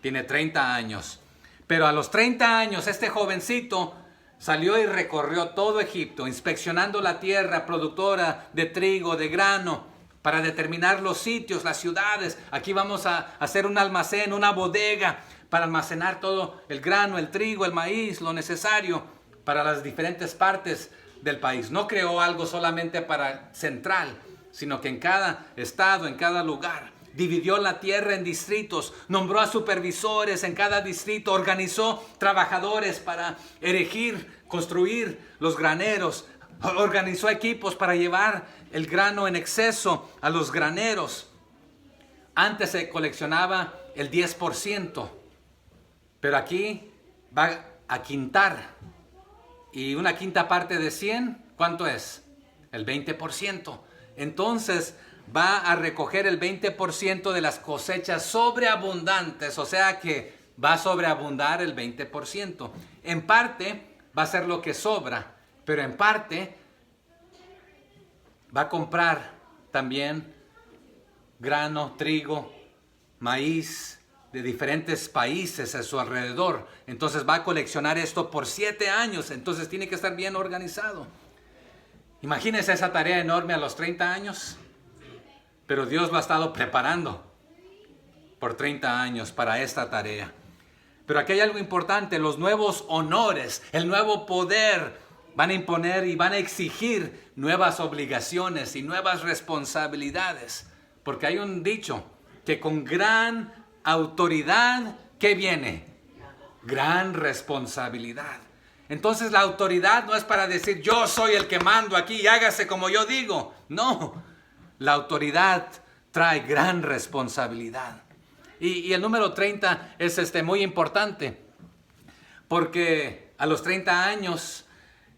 tiene 30 años. Pero a los 30 años, este jovencito salió y recorrió todo Egipto, inspeccionando la tierra productora de trigo, de grano, para determinar los sitios, las ciudades. Aquí vamos a hacer un almacén, una bodega, para almacenar todo el grano, el trigo, el maíz, lo necesario para las diferentes partes del país. No creó algo solamente para central, sino que en cada estado, en cada lugar, dividió la tierra en distritos, nombró a supervisores en cada distrito, organizó trabajadores para erigir, construir los graneros, organizó equipos para llevar el grano en exceso a los graneros. Antes se coleccionaba el 10%, pero aquí va a quintar. Y una quinta parte de 100, ¿cuánto es? El 20%. Entonces va a recoger el 20% de las cosechas sobreabundantes, o sea que va a sobreabundar el 20%. En parte va a ser lo que sobra, pero en parte va a comprar también grano, trigo, maíz de diferentes países a su alrededor. Entonces va a coleccionar esto por 7 años, entonces tiene que estar bien organizado. Imagínense esa tarea enorme a los 30 años, pero Dios lo ha estado preparando por 30 años para esta tarea. Pero aquí hay algo importante, los nuevos honores, el nuevo poder van a imponer y van a exigir nuevas obligaciones y nuevas responsabilidades. Porque hay un dicho que con gran autoridad, ¿qué viene? Gran responsabilidad. Entonces la autoridad no es para decir yo soy el que mando aquí y hágase como yo digo. No, la autoridad trae gran responsabilidad. Y el número 30 es muy importante, porque a los 30 años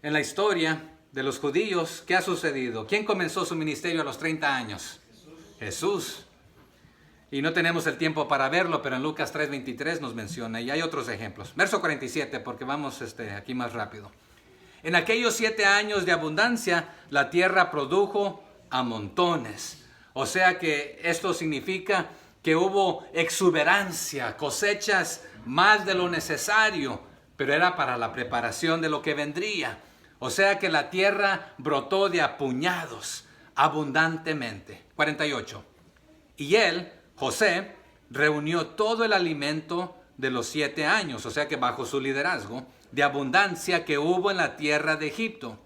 en la historia de los judíos, ¿qué ha sucedido? ¿Quién comenzó su ministerio a los 30 años? Jesús. Y no tenemos el tiempo para verlo, pero en Lucas 3:23 nos menciona, y hay otros ejemplos. Verso 47, porque vamos aquí más rápido. En aquellos 7 años de abundancia, la tierra produjo a montones. O sea que esto significa que hubo exuberancia, cosechas más de lo necesario, pero era para la preparación de lo que vendría. O sea que la tierra brotó de a puñados, abundantemente. 48. Y él, José, reunió todo el alimento de los 7 años, o sea que bajo su liderazgo, de abundancia que hubo en la tierra de Egipto,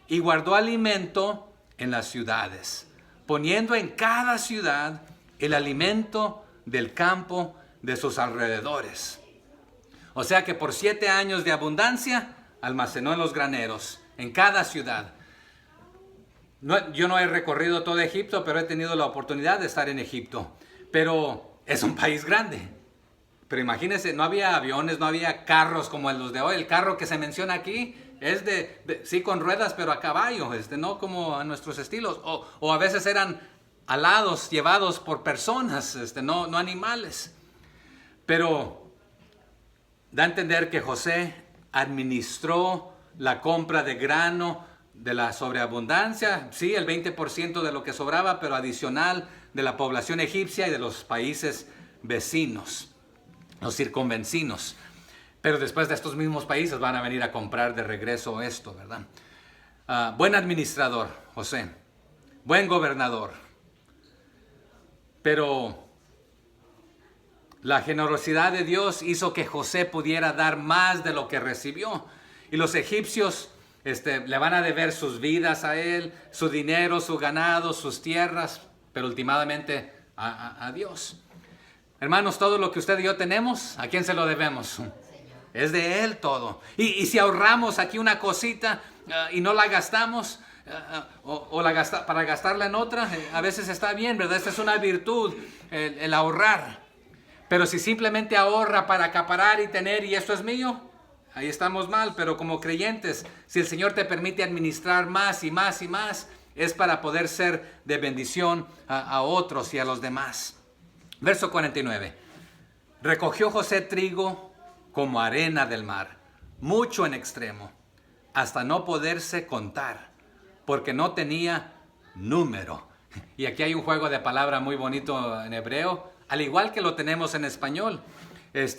y guardó alimento en las ciudades, poniendo en cada ciudad el alimento del campo de sus alrededores. O sea que por 7 años de abundancia almacenó en los graneros, en cada ciudad. Yo no he recorrido todo Egipto, pero he tenido la oportunidad de estar en Egipto. Pero es un país grande. Pero imagínense, no había aviones, no había carros como los de hoy. El carro que se menciona aquí es sí con ruedas, pero a caballo, no como a nuestros estilos. O a veces eran alados, llevados por personas, no animales. Pero da a entender que José administró la compra de grano de la sobreabundancia, sí, el 20% de lo que sobraba, pero adicional de la población egipcia y de los países vecinos, los circunvecinos. Pero después de estos mismos países van a venir a comprar de regreso esto, ¿verdad? Buen administrador, José. Buen gobernador. Pero la generosidad de Dios hizo que José pudiera dar más de lo que recibió. Y los egipcios le van a deber sus vidas a él, su dinero, su ganado, sus tierras, pero últimamente a Dios. Hermanos, todo lo que usted y yo tenemos, ¿a quién se lo debemos? Señor. Es de Él todo. Y si ahorramos aquí una cosita y no la gastamos, para gastarla en otra, a veces está bien, ¿verdad? Esta es una virtud, el ahorrar. Pero si simplemente ahorra para acaparar y tener, y esto es mío, ahí estamos mal. Pero como creyentes, si el Señor te permite administrar más y más y más, es para poder ser de bendición a otros y a los demás. Verso 49. Recogió José trigo como arena del mar, mucho en extremo, hasta no poderse contar, porque no tenía número. Y aquí hay un juego de palabra muy bonito en hebreo, al igual que lo tenemos en español.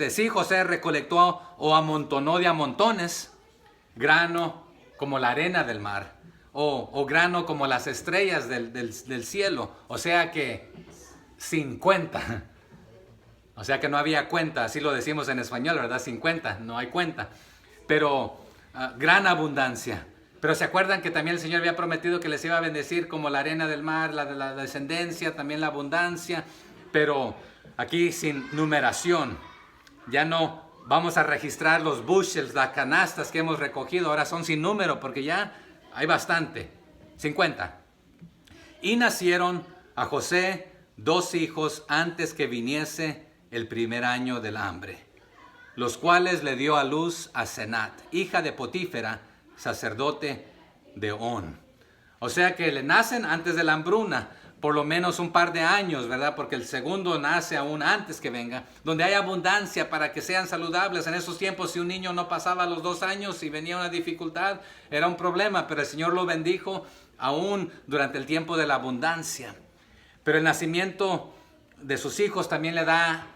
Sí, José recolectó o amontonó de a montones grano como la arena del mar, o grano como las estrellas del cielo. O sea que sin cuenta. O sea que no había cuenta, así lo decimos en español, ¿verdad? Sin cuenta, no hay cuenta. Pero gran abundancia. Pero se acuerdan que también el Señor había prometido que les iba a bendecir como la arena del mar, la descendencia, también la abundancia. Pero aquí sin numeración. Ya no vamos a registrar los bushels, las canastas que hemos recogido. Ahora son sin número porque ya hay bastante. 50. Y nacieron a José 2 hijos antes que viniese el primer año del hambre, los cuales le dio a luz a Senat, hija de Potífera, sacerdote de On. O sea que le nacen antes de la hambruna, por lo menos un par de años, ¿verdad? Porque el segundo nace aún antes que venga, donde hay abundancia para que sean saludables. En esos tiempos, si un niño no pasaba los 2 años y venía una dificultad, era un problema, pero el Señor lo bendijo aún durante el tiempo de la abundancia. Pero el nacimiento de sus hijos también le da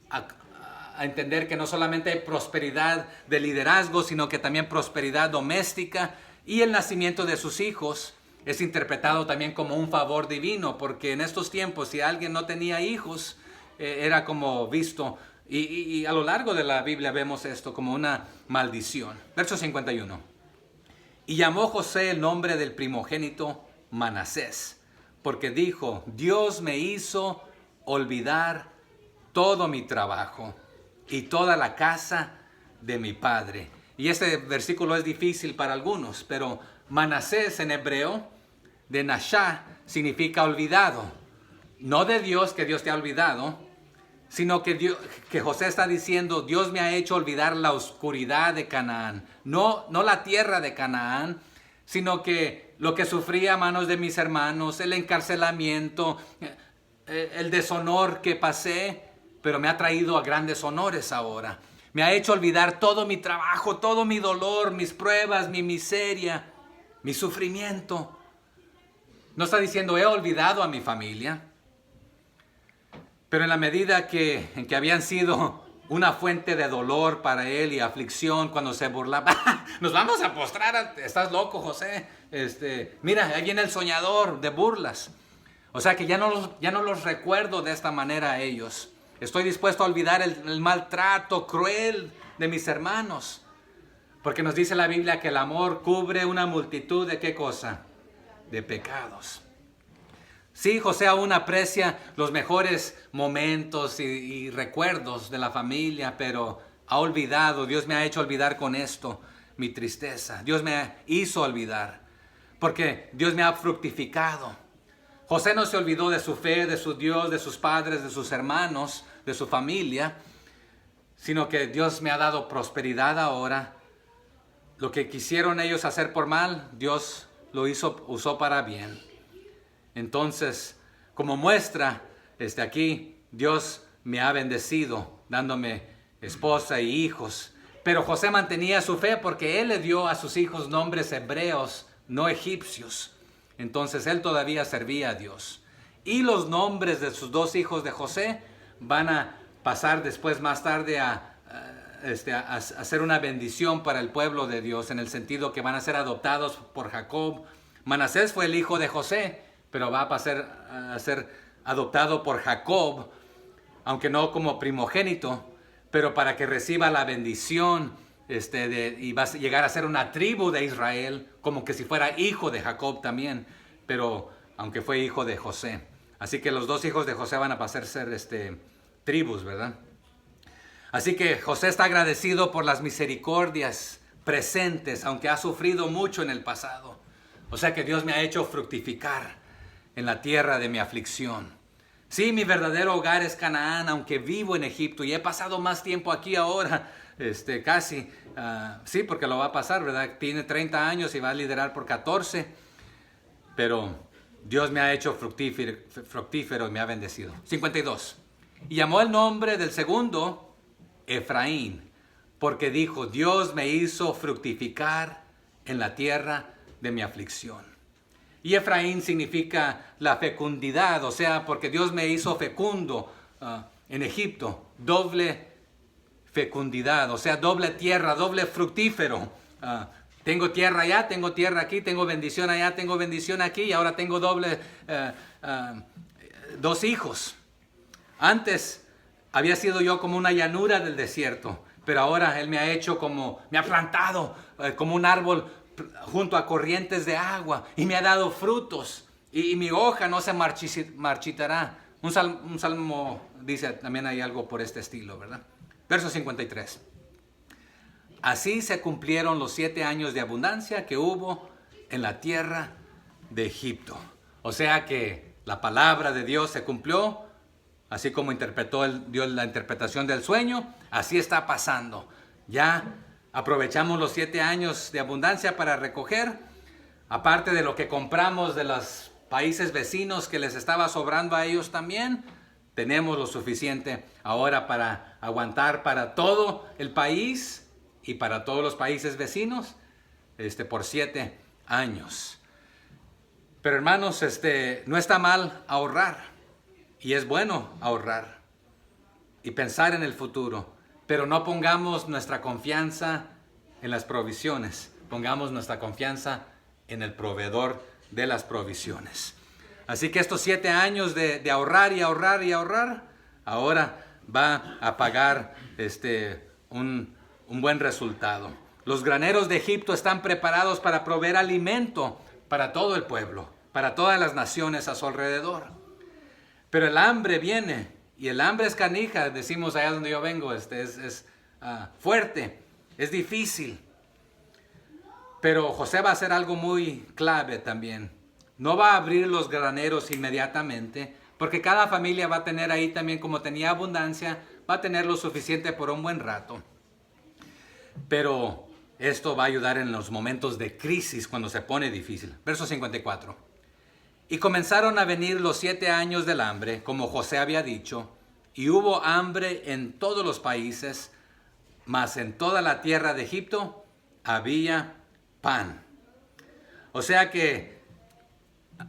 a entender que no solamente hay prosperidad de liderazgo, sino que también prosperidad doméstica. Y el nacimiento de sus hijos es interpretado también como un favor divino, porque en estos tiempos si alguien no tenía hijos, era como visto, y a lo largo de la Biblia vemos esto como una maldición. Verso 51. Y llamó José el nombre del primogénito Manasés, porque dijo, Dios me hizo olvidar todo mi trabajo y toda la casa de mi padre, Y este versículo es difícil para algunos, pero Manasés en hebreo, de Nashá, significa olvidado. No de Dios, que Dios te ha olvidado, sino que José está diciendo, Dios me ha hecho olvidar la oscuridad de Canaán. No la tierra de Canaán, sino que lo que sufrí a manos de mis hermanos, el encarcelamiento, el deshonor que pasé, pero me ha traído a grandes honores ahora. Me ha hecho olvidar todo mi trabajo, todo mi dolor, mis pruebas, mi miseria, mi sufrimiento. No está diciendo, he olvidado a mi familia. Pero en la medida en que habían sido una fuente de dolor para él y aflicción, cuando se burlaba, nos vamos a postrar, estás loco, José. Mira, ahí viene el soñador de burlas. O sea que ya no los recuerdo de esta manera a ellos. Estoy dispuesto a olvidar el maltrato cruel de mis hermanos. Porque nos dice la Biblia que el amor cubre una multitud de ¿qué cosa? De pecados. Sí, José aún aprecia los mejores momentos y recuerdos de la familia, pero ha olvidado, Dios me ha hecho olvidar con esto mi tristeza. Dios me hizo olvidar, porque Dios me ha fructificado. José no se olvidó de su fe, de su Dios, de sus padres, de sus hermanos, de su familia, sino que Dios me ha dado prosperidad ahora. Lo que quisieron ellos hacer por mal, Dios lo usó para bien. Entonces, como muestra, aquí Dios me ha bendecido, dándome esposa y hijos. Pero José mantenía su fe porque él le dio a sus hijos nombres hebreos, no egipcios. Entonces él todavía servía a Dios. Y los nombres de sus dos hijos de José van a pasar después, más tarde, a ser una bendición para el pueblo de Dios, en el sentido que van a ser adoptados por Jacob. Manasés fue el hijo de José, pero va a ser adoptado por Jacob, aunque no como primogénito, pero para que reciba la bendición y va a llegar a ser una tribu de Israel, como que si fuera hijo de Jacob también, pero aunque fue hijo de José. Así que los dos hijos de José van a pasar a ser tribus, ¿verdad? Así que José está agradecido por las misericordias presentes, aunque ha sufrido mucho en el pasado. O sea que Dios me ha hecho fructificar en la tierra de mi aflicción. Sí, mi verdadero hogar es Canaán, aunque vivo en Egipto y he pasado más tiempo aquí ahora, casi. Sí, porque lo va a pasar, ¿verdad? Tiene 30 años y va a liderar por 14. Pero Dios me ha hecho fructífero y me ha bendecido. 52. Y llamó el nombre del segundo Efraín, porque dijo, Dios me hizo fructificar en la tierra de mi aflicción. Y Efraín significa la fecundidad, o sea, porque Dios me hizo fecundo en Egipto, doble fecundidad, o sea, doble tierra, doble fructífero. Tengo tierra allá, tengo tierra aquí, tengo bendición allá, tengo bendición aquí, y ahora tengo dos hijos. Antes había sido yo como una llanura del desierto, pero ahora Él me ha plantado como un árbol junto a corrientes de agua y me ha dado frutos y mi hoja no se marchitará. Un salmo dice también hay algo por este estilo, ¿verdad? Verso 53. Así se cumplieron los 7 años de abundancia que hubo en la tierra de Egipto. O sea que la palabra de Dios se cumplió, así como interpretó Dios la interpretación del sueño, así está pasando. Ya aprovechamos los 7 años de abundancia para recoger, aparte de lo que compramos de los países vecinos que les estaba sobrando a ellos también, tenemos lo suficiente ahora para aguantar para todo el país y para todos los países vecinos por 7 años. Pero hermanos, no está mal ahorrar y es bueno ahorrar y pensar en el futuro. Pero no pongamos nuestra confianza en las provisiones, pongamos nuestra confianza en el proveedor de las provisiones. Así que estos 7 años de ahorrar y ahorrar y ahorrar, ahora va a pagar un buen resultado. Los graneros de Egipto están preparados para proveer alimento para todo el pueblo, para todas las naciones a su alrededor. Pero el hambre viene. Y el hambre es canija, decimos allá donde yo vengo, es fuerte, es difícil. Pero José va a hacer algo muy clave también. No va a abrir los graneros inmediatamente, porque cada familia va a tener ahí también, como tenía abundancia, va a tener lo suficiente por un buen rato. Pero esto va a ayudar en los momentos de crisis, cuando se pone difícil. Verso 54. Y comenzaron a venir los 7 años del hambre, como José había dicho, y hubo hambre en todos los países, mas en toda la tierra de Egipto había pan. O sea que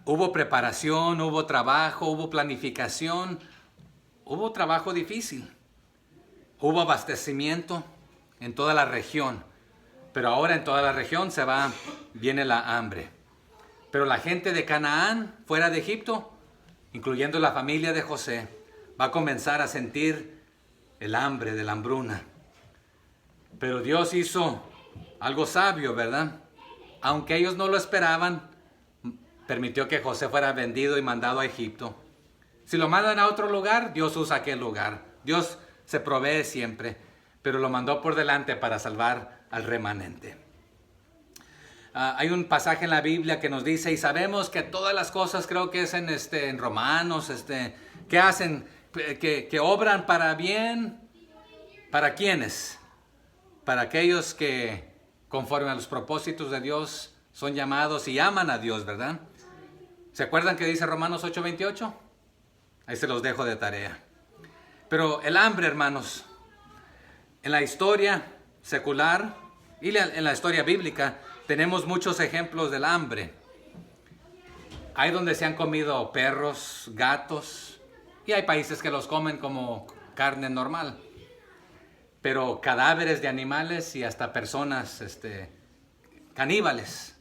hubo preparación, hubo trabajo, hubo planificación, hubo trabajo difícil, hubo abastecimiento en toda la región, pero ahora en toda la región viene la hambre. Pero la gente de Canaán, fuera de Egipto, incluyendo la familia de José, va a comenzar a sentir el hambre de la hambruna. Pero Dios hizo algo sabio, ¿verdad? Aunque ellos no lo esperaban, permitió que José fuera vendido y mandado a Egipto. Si lo mandan a otro lugar, Dios usa aquel lugar. Dios se provee siempre, pero lo mandó por delante para salvar al remanente. Hay un pasaje en la Biblia que nos dice, y sabemos que todas las cosas, creo que es en Romanos, que hacen, que obran para bien. ¿Para quiénes? Para aquellos que, conforme a los propósitos de Dios, son llamados y aman a Dios, ¿verdad? ¿Se acuerdan que dice Romanos 8:28? Ahí se los dejo de tarea. Pero el hambre, hermanos, en la historia secular y en la historia bíblica, tenemos muchos ejemplos del hambre. Hay donde se han comido perros, gatos, y hay países que los comen como carne normal. Pero cadáveres de animales y hasta personas caníbales.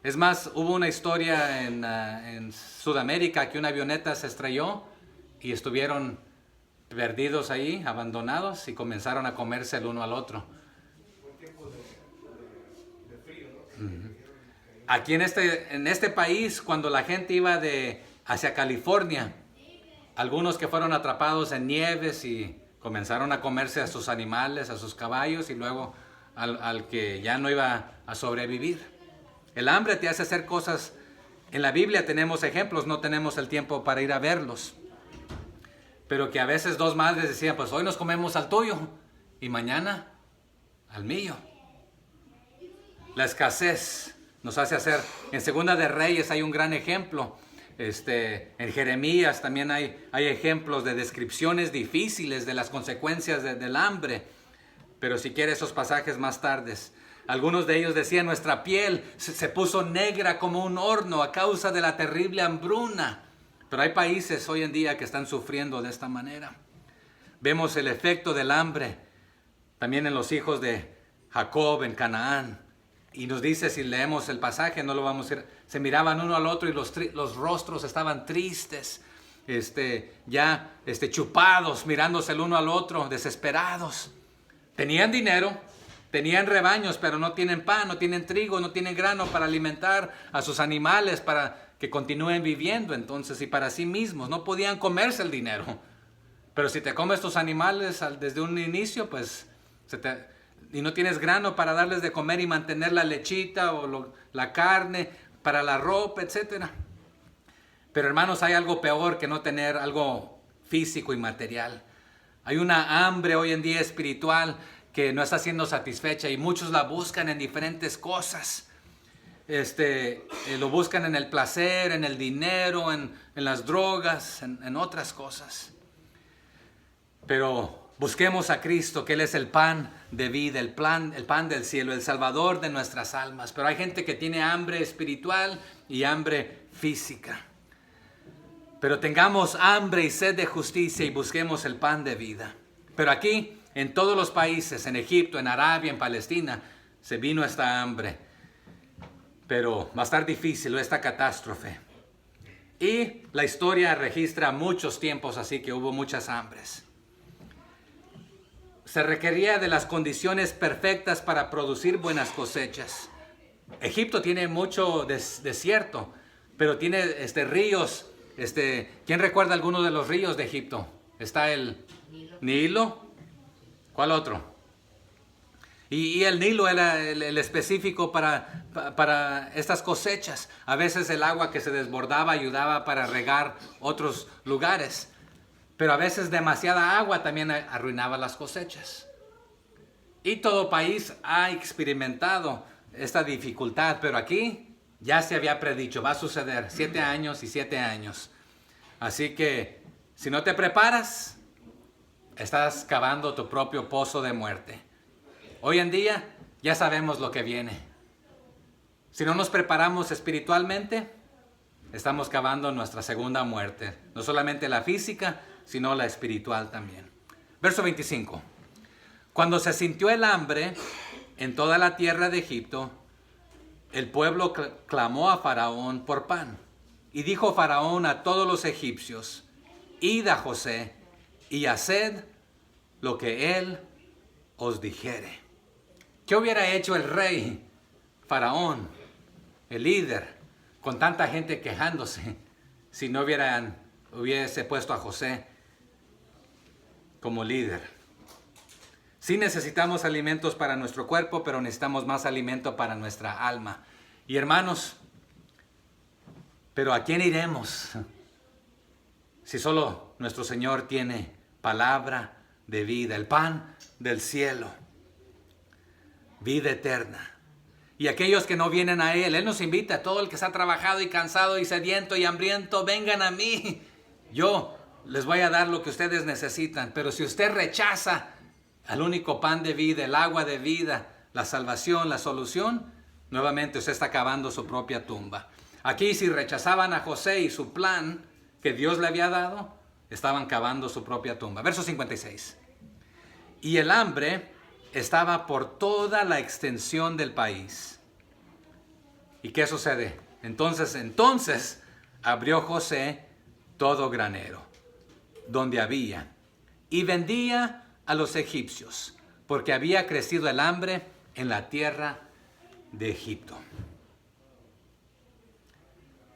Es más, hubo una historia en Sudamérica que una avioneta se estrelló y estuvieron perdidos ahí, abandonados, y comenzaron a comerse el uno al otro. Aquí en este país, cuando la gente iba hacia California, algunos que fueron atrapados en nieves y comenzaron a comerse a sus animales, a sus caballos, y luego al que ya no iba a sobrevivir. El hambre te hace hacer cosas. En la Biblia tenemos ejemplos, no tenemos el tiempo para ir a verlos. Pero que a veces dos madres decían, pues hoy nos comemos al tuyo y mañana al mío. La escasez nos hace hacer. En Segunda de Reyes hay un gran ejemplo. En Jeremías también hay ejemplos de descripciones difíciles de las consecuencias del hambre. Pero si quiere esos pasajes más tardes. Algunos de ellos decían, nuestra piel se puso negra como un horno a causa de la terrible hambruna. Pero hay países hoy en día que están sufriendo de esta manera. Vemos el efecto del hambre también en los hijos de Jacob en Canaán. Y nos dice, si leemos el pasaje, no lo vamos a ir, se miraban uno al otro y los rostros estaban tristes, chupados, mirándose el uno al otro, desesperados. Tenían dinero, tenían rebaños, pero no tienen pan, no tienen trigo, no tienen grano para alimentar a sus animales, para que continúen viviendo entonces, y para sí mismos. No podían comerse el dinero. Pero si te comes tus animales desde un inicio, pues y no tienes grano para darles de comer y mantener la lechita o la carne para la ropa, etc. Pero hermanos, hay algo peor que no tener algo físico y material. Hay una hambre hoy en día espiritual que no está siendo satisfecha y muchos la buscan en diferentes cosas. Lo buscan en el placer, en el dinero, en las drogas, en otras cosas. Pero busquemos a Cristo, que Él es el pan de vida, el pan del cielo, el Salvador de nuestras almas. Pero hay gente que tiene hambre espiritual y hambre física. Pero tengamos hambre y sed de justicia y busquemos el pan de vida. Pero aquí, en todos los países, en Egipto, en Arabia, en Palestina, se vino esta hambre. Pero va a estar difícil esta catástrofe. Y la historia registra muchos tiempos así que hubo muchas hambres. Se requería de las condiciones perfectas para producir buenas cosechas. Egipto tiene mucho desierto, pero tiene ríos. ¿Quién recuerda alguno de los ríos de Egipto? Está el Nilo. ¿Cuál otro? Y el Nilo era el específico para estas cosechas. A veces el agua que se desbordaba ayudaba para regar otros lugares. Pero a veces demasiada agua también arruinaba las cosechas. Y todo país ha experimentado esta dificultad, pero aquí ya se había predicho, va a suceder 7 años y 7 años. Así que si no te preparas, estás cavando tu propio pozo de muerte. Hoy en día ya sabemos lo que viene. Si no nos preparamos espiritualmente, estamos cavando nuestra segunda muerte. No solamente la física, sino la espiritual también. Verso 25. Cuando se sintió el hambre en toda la tierra de Egipto, el pueblo clamó a Faraón por pan. Y dijo Faraón a todos los egipcios: id a José y haced lo que él os dijere. ¿Qué hubiera hecho el rey, Faraón, el líder, con tanta gente quejándose, si no hubiese puesto a José como líder? Sí necesitamos alimentos para nuestro cuerpo, pero necesitamos más alimento para nuestra alma. Y hermanos, ¿pero a quién iremos si solo nuestro Señor tiene palabra de vida, el pan del cielo, vida eterna? Y aquellos que no vienen a Él nos invita: todo el que está trabajado y cansado y sediento y hambriento, vengan a mí. Yo les voy a dar lo que ustedes necesitan. Pero si usted rechaza al único pan de vida, el agua de vida, la salvación, la solución, nuevamente usted está cavando su propia tumba. Aquí, si rechazaban a José y su plan que Dios le había dado, estaban cavando su propia tumba. Verso 56. Y el hambre estaba por toda la extensión del país. ¿Y qué sucede? Entonces abrió José todo granero, donde había, y vendía a los egipcios, porque había crecido el hambre en la tierra de Egipto.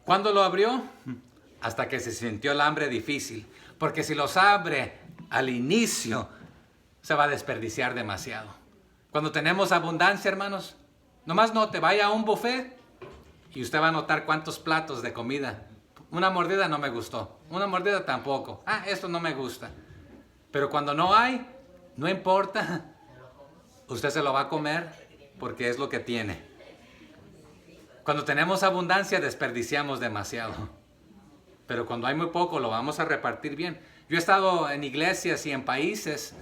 ¿Cuándo lo abrió? Hasta que se sintió el hambre difícil, porque si los abre al inicio, se va a desperdiciar demasiado. Cuando tenemos abundancia, hermanos, nomás no te vaya a un buffet y usted va a notar cuántos platos de comida. Una mordida no me gustó, una mordida tampoco. Esto no me gusta. Pero cuando no hay, no importa, usted se lo va a comer porque es lo que tiene. Cuando tenemos abundancia, desperdiciamos demasiado. Pero cuando hay muy poco, lo vamos a repartir bien. Yo he estado en iglesias y en países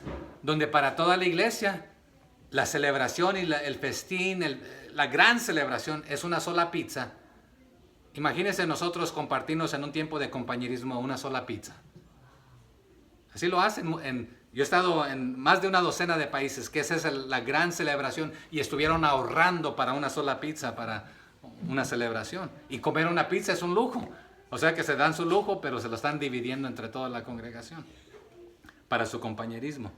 donde para toda la iglesia, la celebración y el festín, la gran celebración es una sola pizza. Imagínense nosotros compartirnos en un tiempo de compañerismo una sola pizza. Así lo hacen. Yo he estado en más de una docena de países que esa es la gran celebración y estuvieron ahorrando para una sola pizza, para una celebración. Y comer una pizza es un lujo. O sea que se dan su lujo, pero se lo están dividiendo entre toda la congregación para su compañerismo.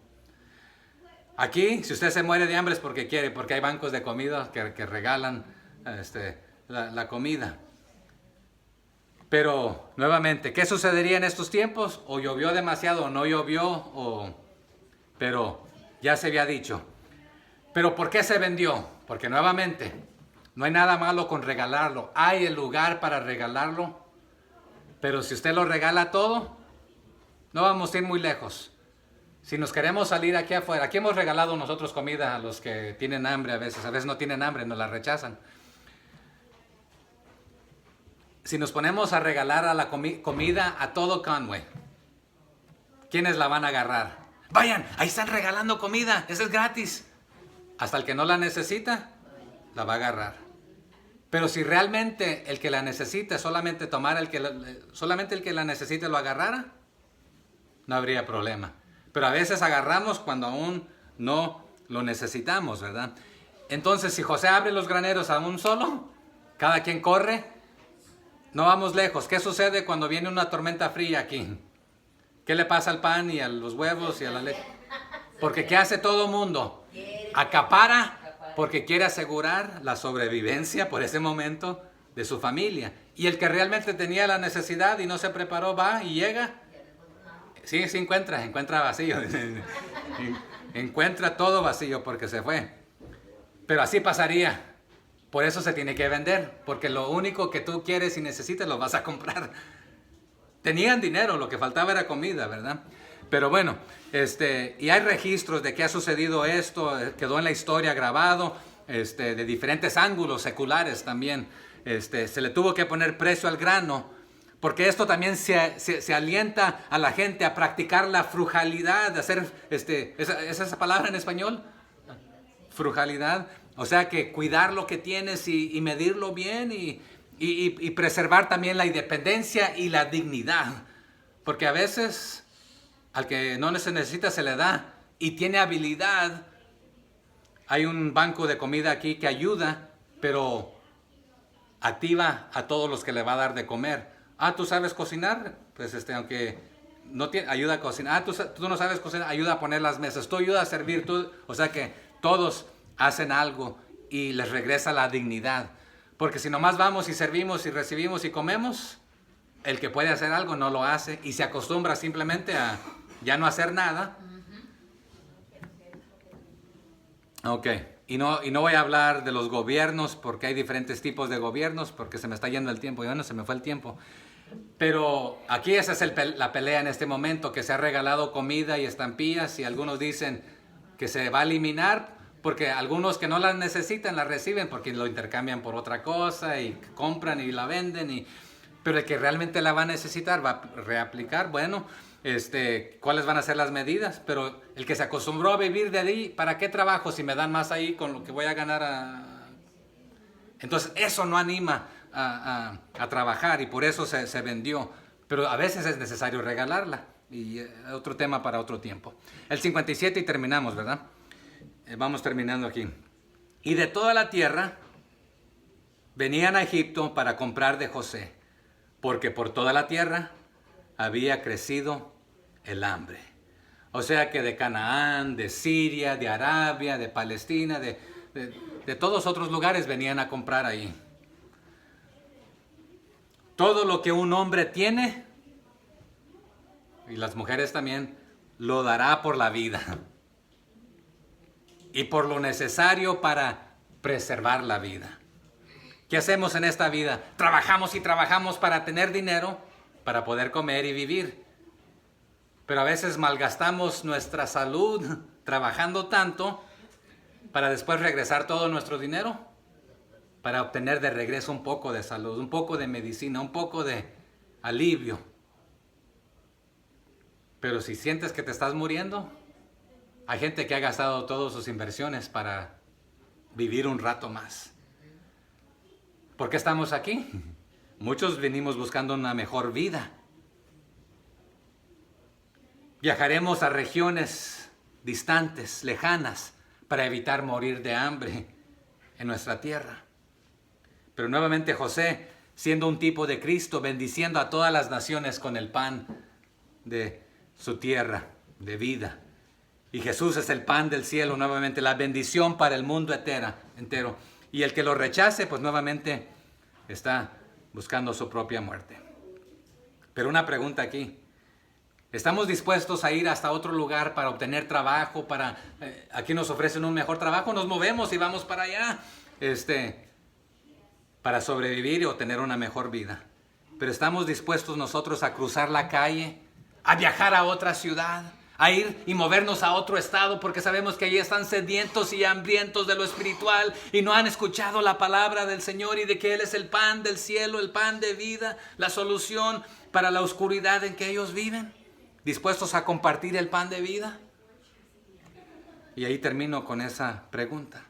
Aquí, si usted se muere de hambre es porque quiere, porque hay bancos de comida que regalan la comida. Pero, nuevamente, ¿qué sucedería en estos tiempos? O llovió demasiado, o no llovió, pero ya se había dicho. ¿Pero por qué se vendió? Porque, nuevamente, no hay nada malo con regalarlo. Hay el lugar para regalarlo. Pero si usted lo regala todo, no vamos a ir muy lejos. Si nos queremos salir aquí afuera, aquí hemos regalado nosotros comida a los que tienen hambre a veces no tienen hambre, nos la rechazan. Si nos ponemos a regalar a la comida a todo Conway, ¿quiénes la van a agarrar? Vayan, ahí están regalando comida, esa es gratis. Hasta el que no la necesita, la va a agarrar. Pero si realmente el que la necesita solamente solamente el que la necesite lo agarrara, no habría problema. Pero a veces agarramos cuando aún no lo necesitamos, ¿verdad? Entonces, si José abre los graneros a un solo, cada quien corre, no vamos lejos. ¿Qué sucede cuando viene una tormenta fría aquí? ¿Qué le pasa al pan y a los huevos y a la leche? Porque ¿qué hace todo el mundo? Acapara, porque quiere asegurar la sobrevivencia por ese momento de su familia. Y el que realmente tenía la necesidad y no se preparó va y llega. Sí, encuentra vacío. Encuentra todo vacío porque se fue. Pero así pasaría. Por eso se tiene que vender, porque lo único que tú quieres y necesitas lo vas a comprar. Tenían dinero, lo que faltaba era comida, ¿verdad? Pero bueno, y hay registros de que ha sucedido esto, quedó en la historia grabado, de diferentes ángulos seculares también. Se le tuvo que poner precio al grano, porque esto también se alienta a la gente a practicar la frugalidad, de hacer, ¿es esa palabra en español? Frugalidad. O sea que cuidar lo que tienes y medirlo bien y preservar también la independencia y la dignidad. Porque a veces al que no se necesita se le da y tiene habilidad. Hay un banco de comida aquí que ayuda, pero activa a todos los que le va a dar de comer. Ah, ¿tú sabes cocinar? Pues aunque no tiene, ayuda a cocinar. Ah, tú no sabes cocinar, ayuda a poner las mesas. Tú ayuda a servir. O sea que todos hacen algo y les regresa la dignidad. Porque si nomás vamos y servimos y recibimos y comemos, el que puede hacer algo no lo hace y se acostumbra simplemente a ya no hacer nada. Ok, y no voy a hablar de los gobiernos porque hay diferentes tipos de gobiernos, porque se me está yendo el tiempo y bueno, se me fue el tiempo. Pero aquí esa es la pelea en este momento, que se ha regalado comida y estampillas y algunos dicen que se va a eliminar porque algunos que no las necesitan las reciben porque lo intercambian por otra cosa y compran y la venden. Pero el que realmente la va a necesitar va a reaplicar, bueno, cuáles van a ser las medidas. Pero el que se acostumbró a vivir de ahí, ¿para qué trabajo si me dan más ahí con lo que voy a ganar? Entonces eso no anima a trabajar y por eso se vendió. Pero a veces es necesario regalarla. Y otro tema para otro tiempo. El 57 y terminamos, ¿verdad? Vamos terminando aquí. Y de toda la tierra venían a Egipto para comprar de José, porque por toda la tierra había crecido el hambre. O sea que de Canaán, de Siria, de Arabia, de Palestina, de todos otros lugares venían a comprar ahí. Todo lo que un hombre tiene, y las mujeres también, lo dará por la vida. Y por lo necesario para preservar la vida. ¿Qué hacemos en esta vida? Trabajamos y trabajamos para tener dinero, para poder comer y vivir. Pero a veces malgastamos nuestra salud trabajando tanto para después regresar todo nuestro dinero, para obtener de regreso un poco de salud, un poco de medicina, un poco de alivio. Pero si sientes que te estás muriendo, hay gente que ha gastado todas sus inversiones para vivir un rato más. ¿Por qué estamos aquí? Muchos venimos buscando una mejor vida. Viajaremos a regiones distantes, lejanas, para evitar morir de hambre en nuestra tierra. Pero nuevamente José, siendo un tipo de Cristo, bendiciendo a todas las naciones con el pan de su tierra, de vida. Y Jesús es el pan del cielo, nuevamente la bendición para el mundo entero. Y el que lo rechace, pues nuevamente está buscando su propia muerte. Pero una pregunta aquí. ¿Estamos dispuestos a ir hasta otro lugar para obtener trabajo? Aquí nos ofrecen un mejor trabajo, nos movemos y vamos para allá. Para sobrevivir y obtener una mejor vida. Pero ¿estamos dispuestos nosotros a cruzar la calle, a viajar a otra ciudad, a ir y movernos a otro estado porque sabemos que allí están sedientos y hambrientos de lo espiritual y no han escuchado la palabra del Señor y de que Él es el pan del cielo, el pan de vida, la solución para la oscuridad en que ellos viven? ¿Dispuestos a compartir el pan de vida? Y ahí termino con esa pregunta.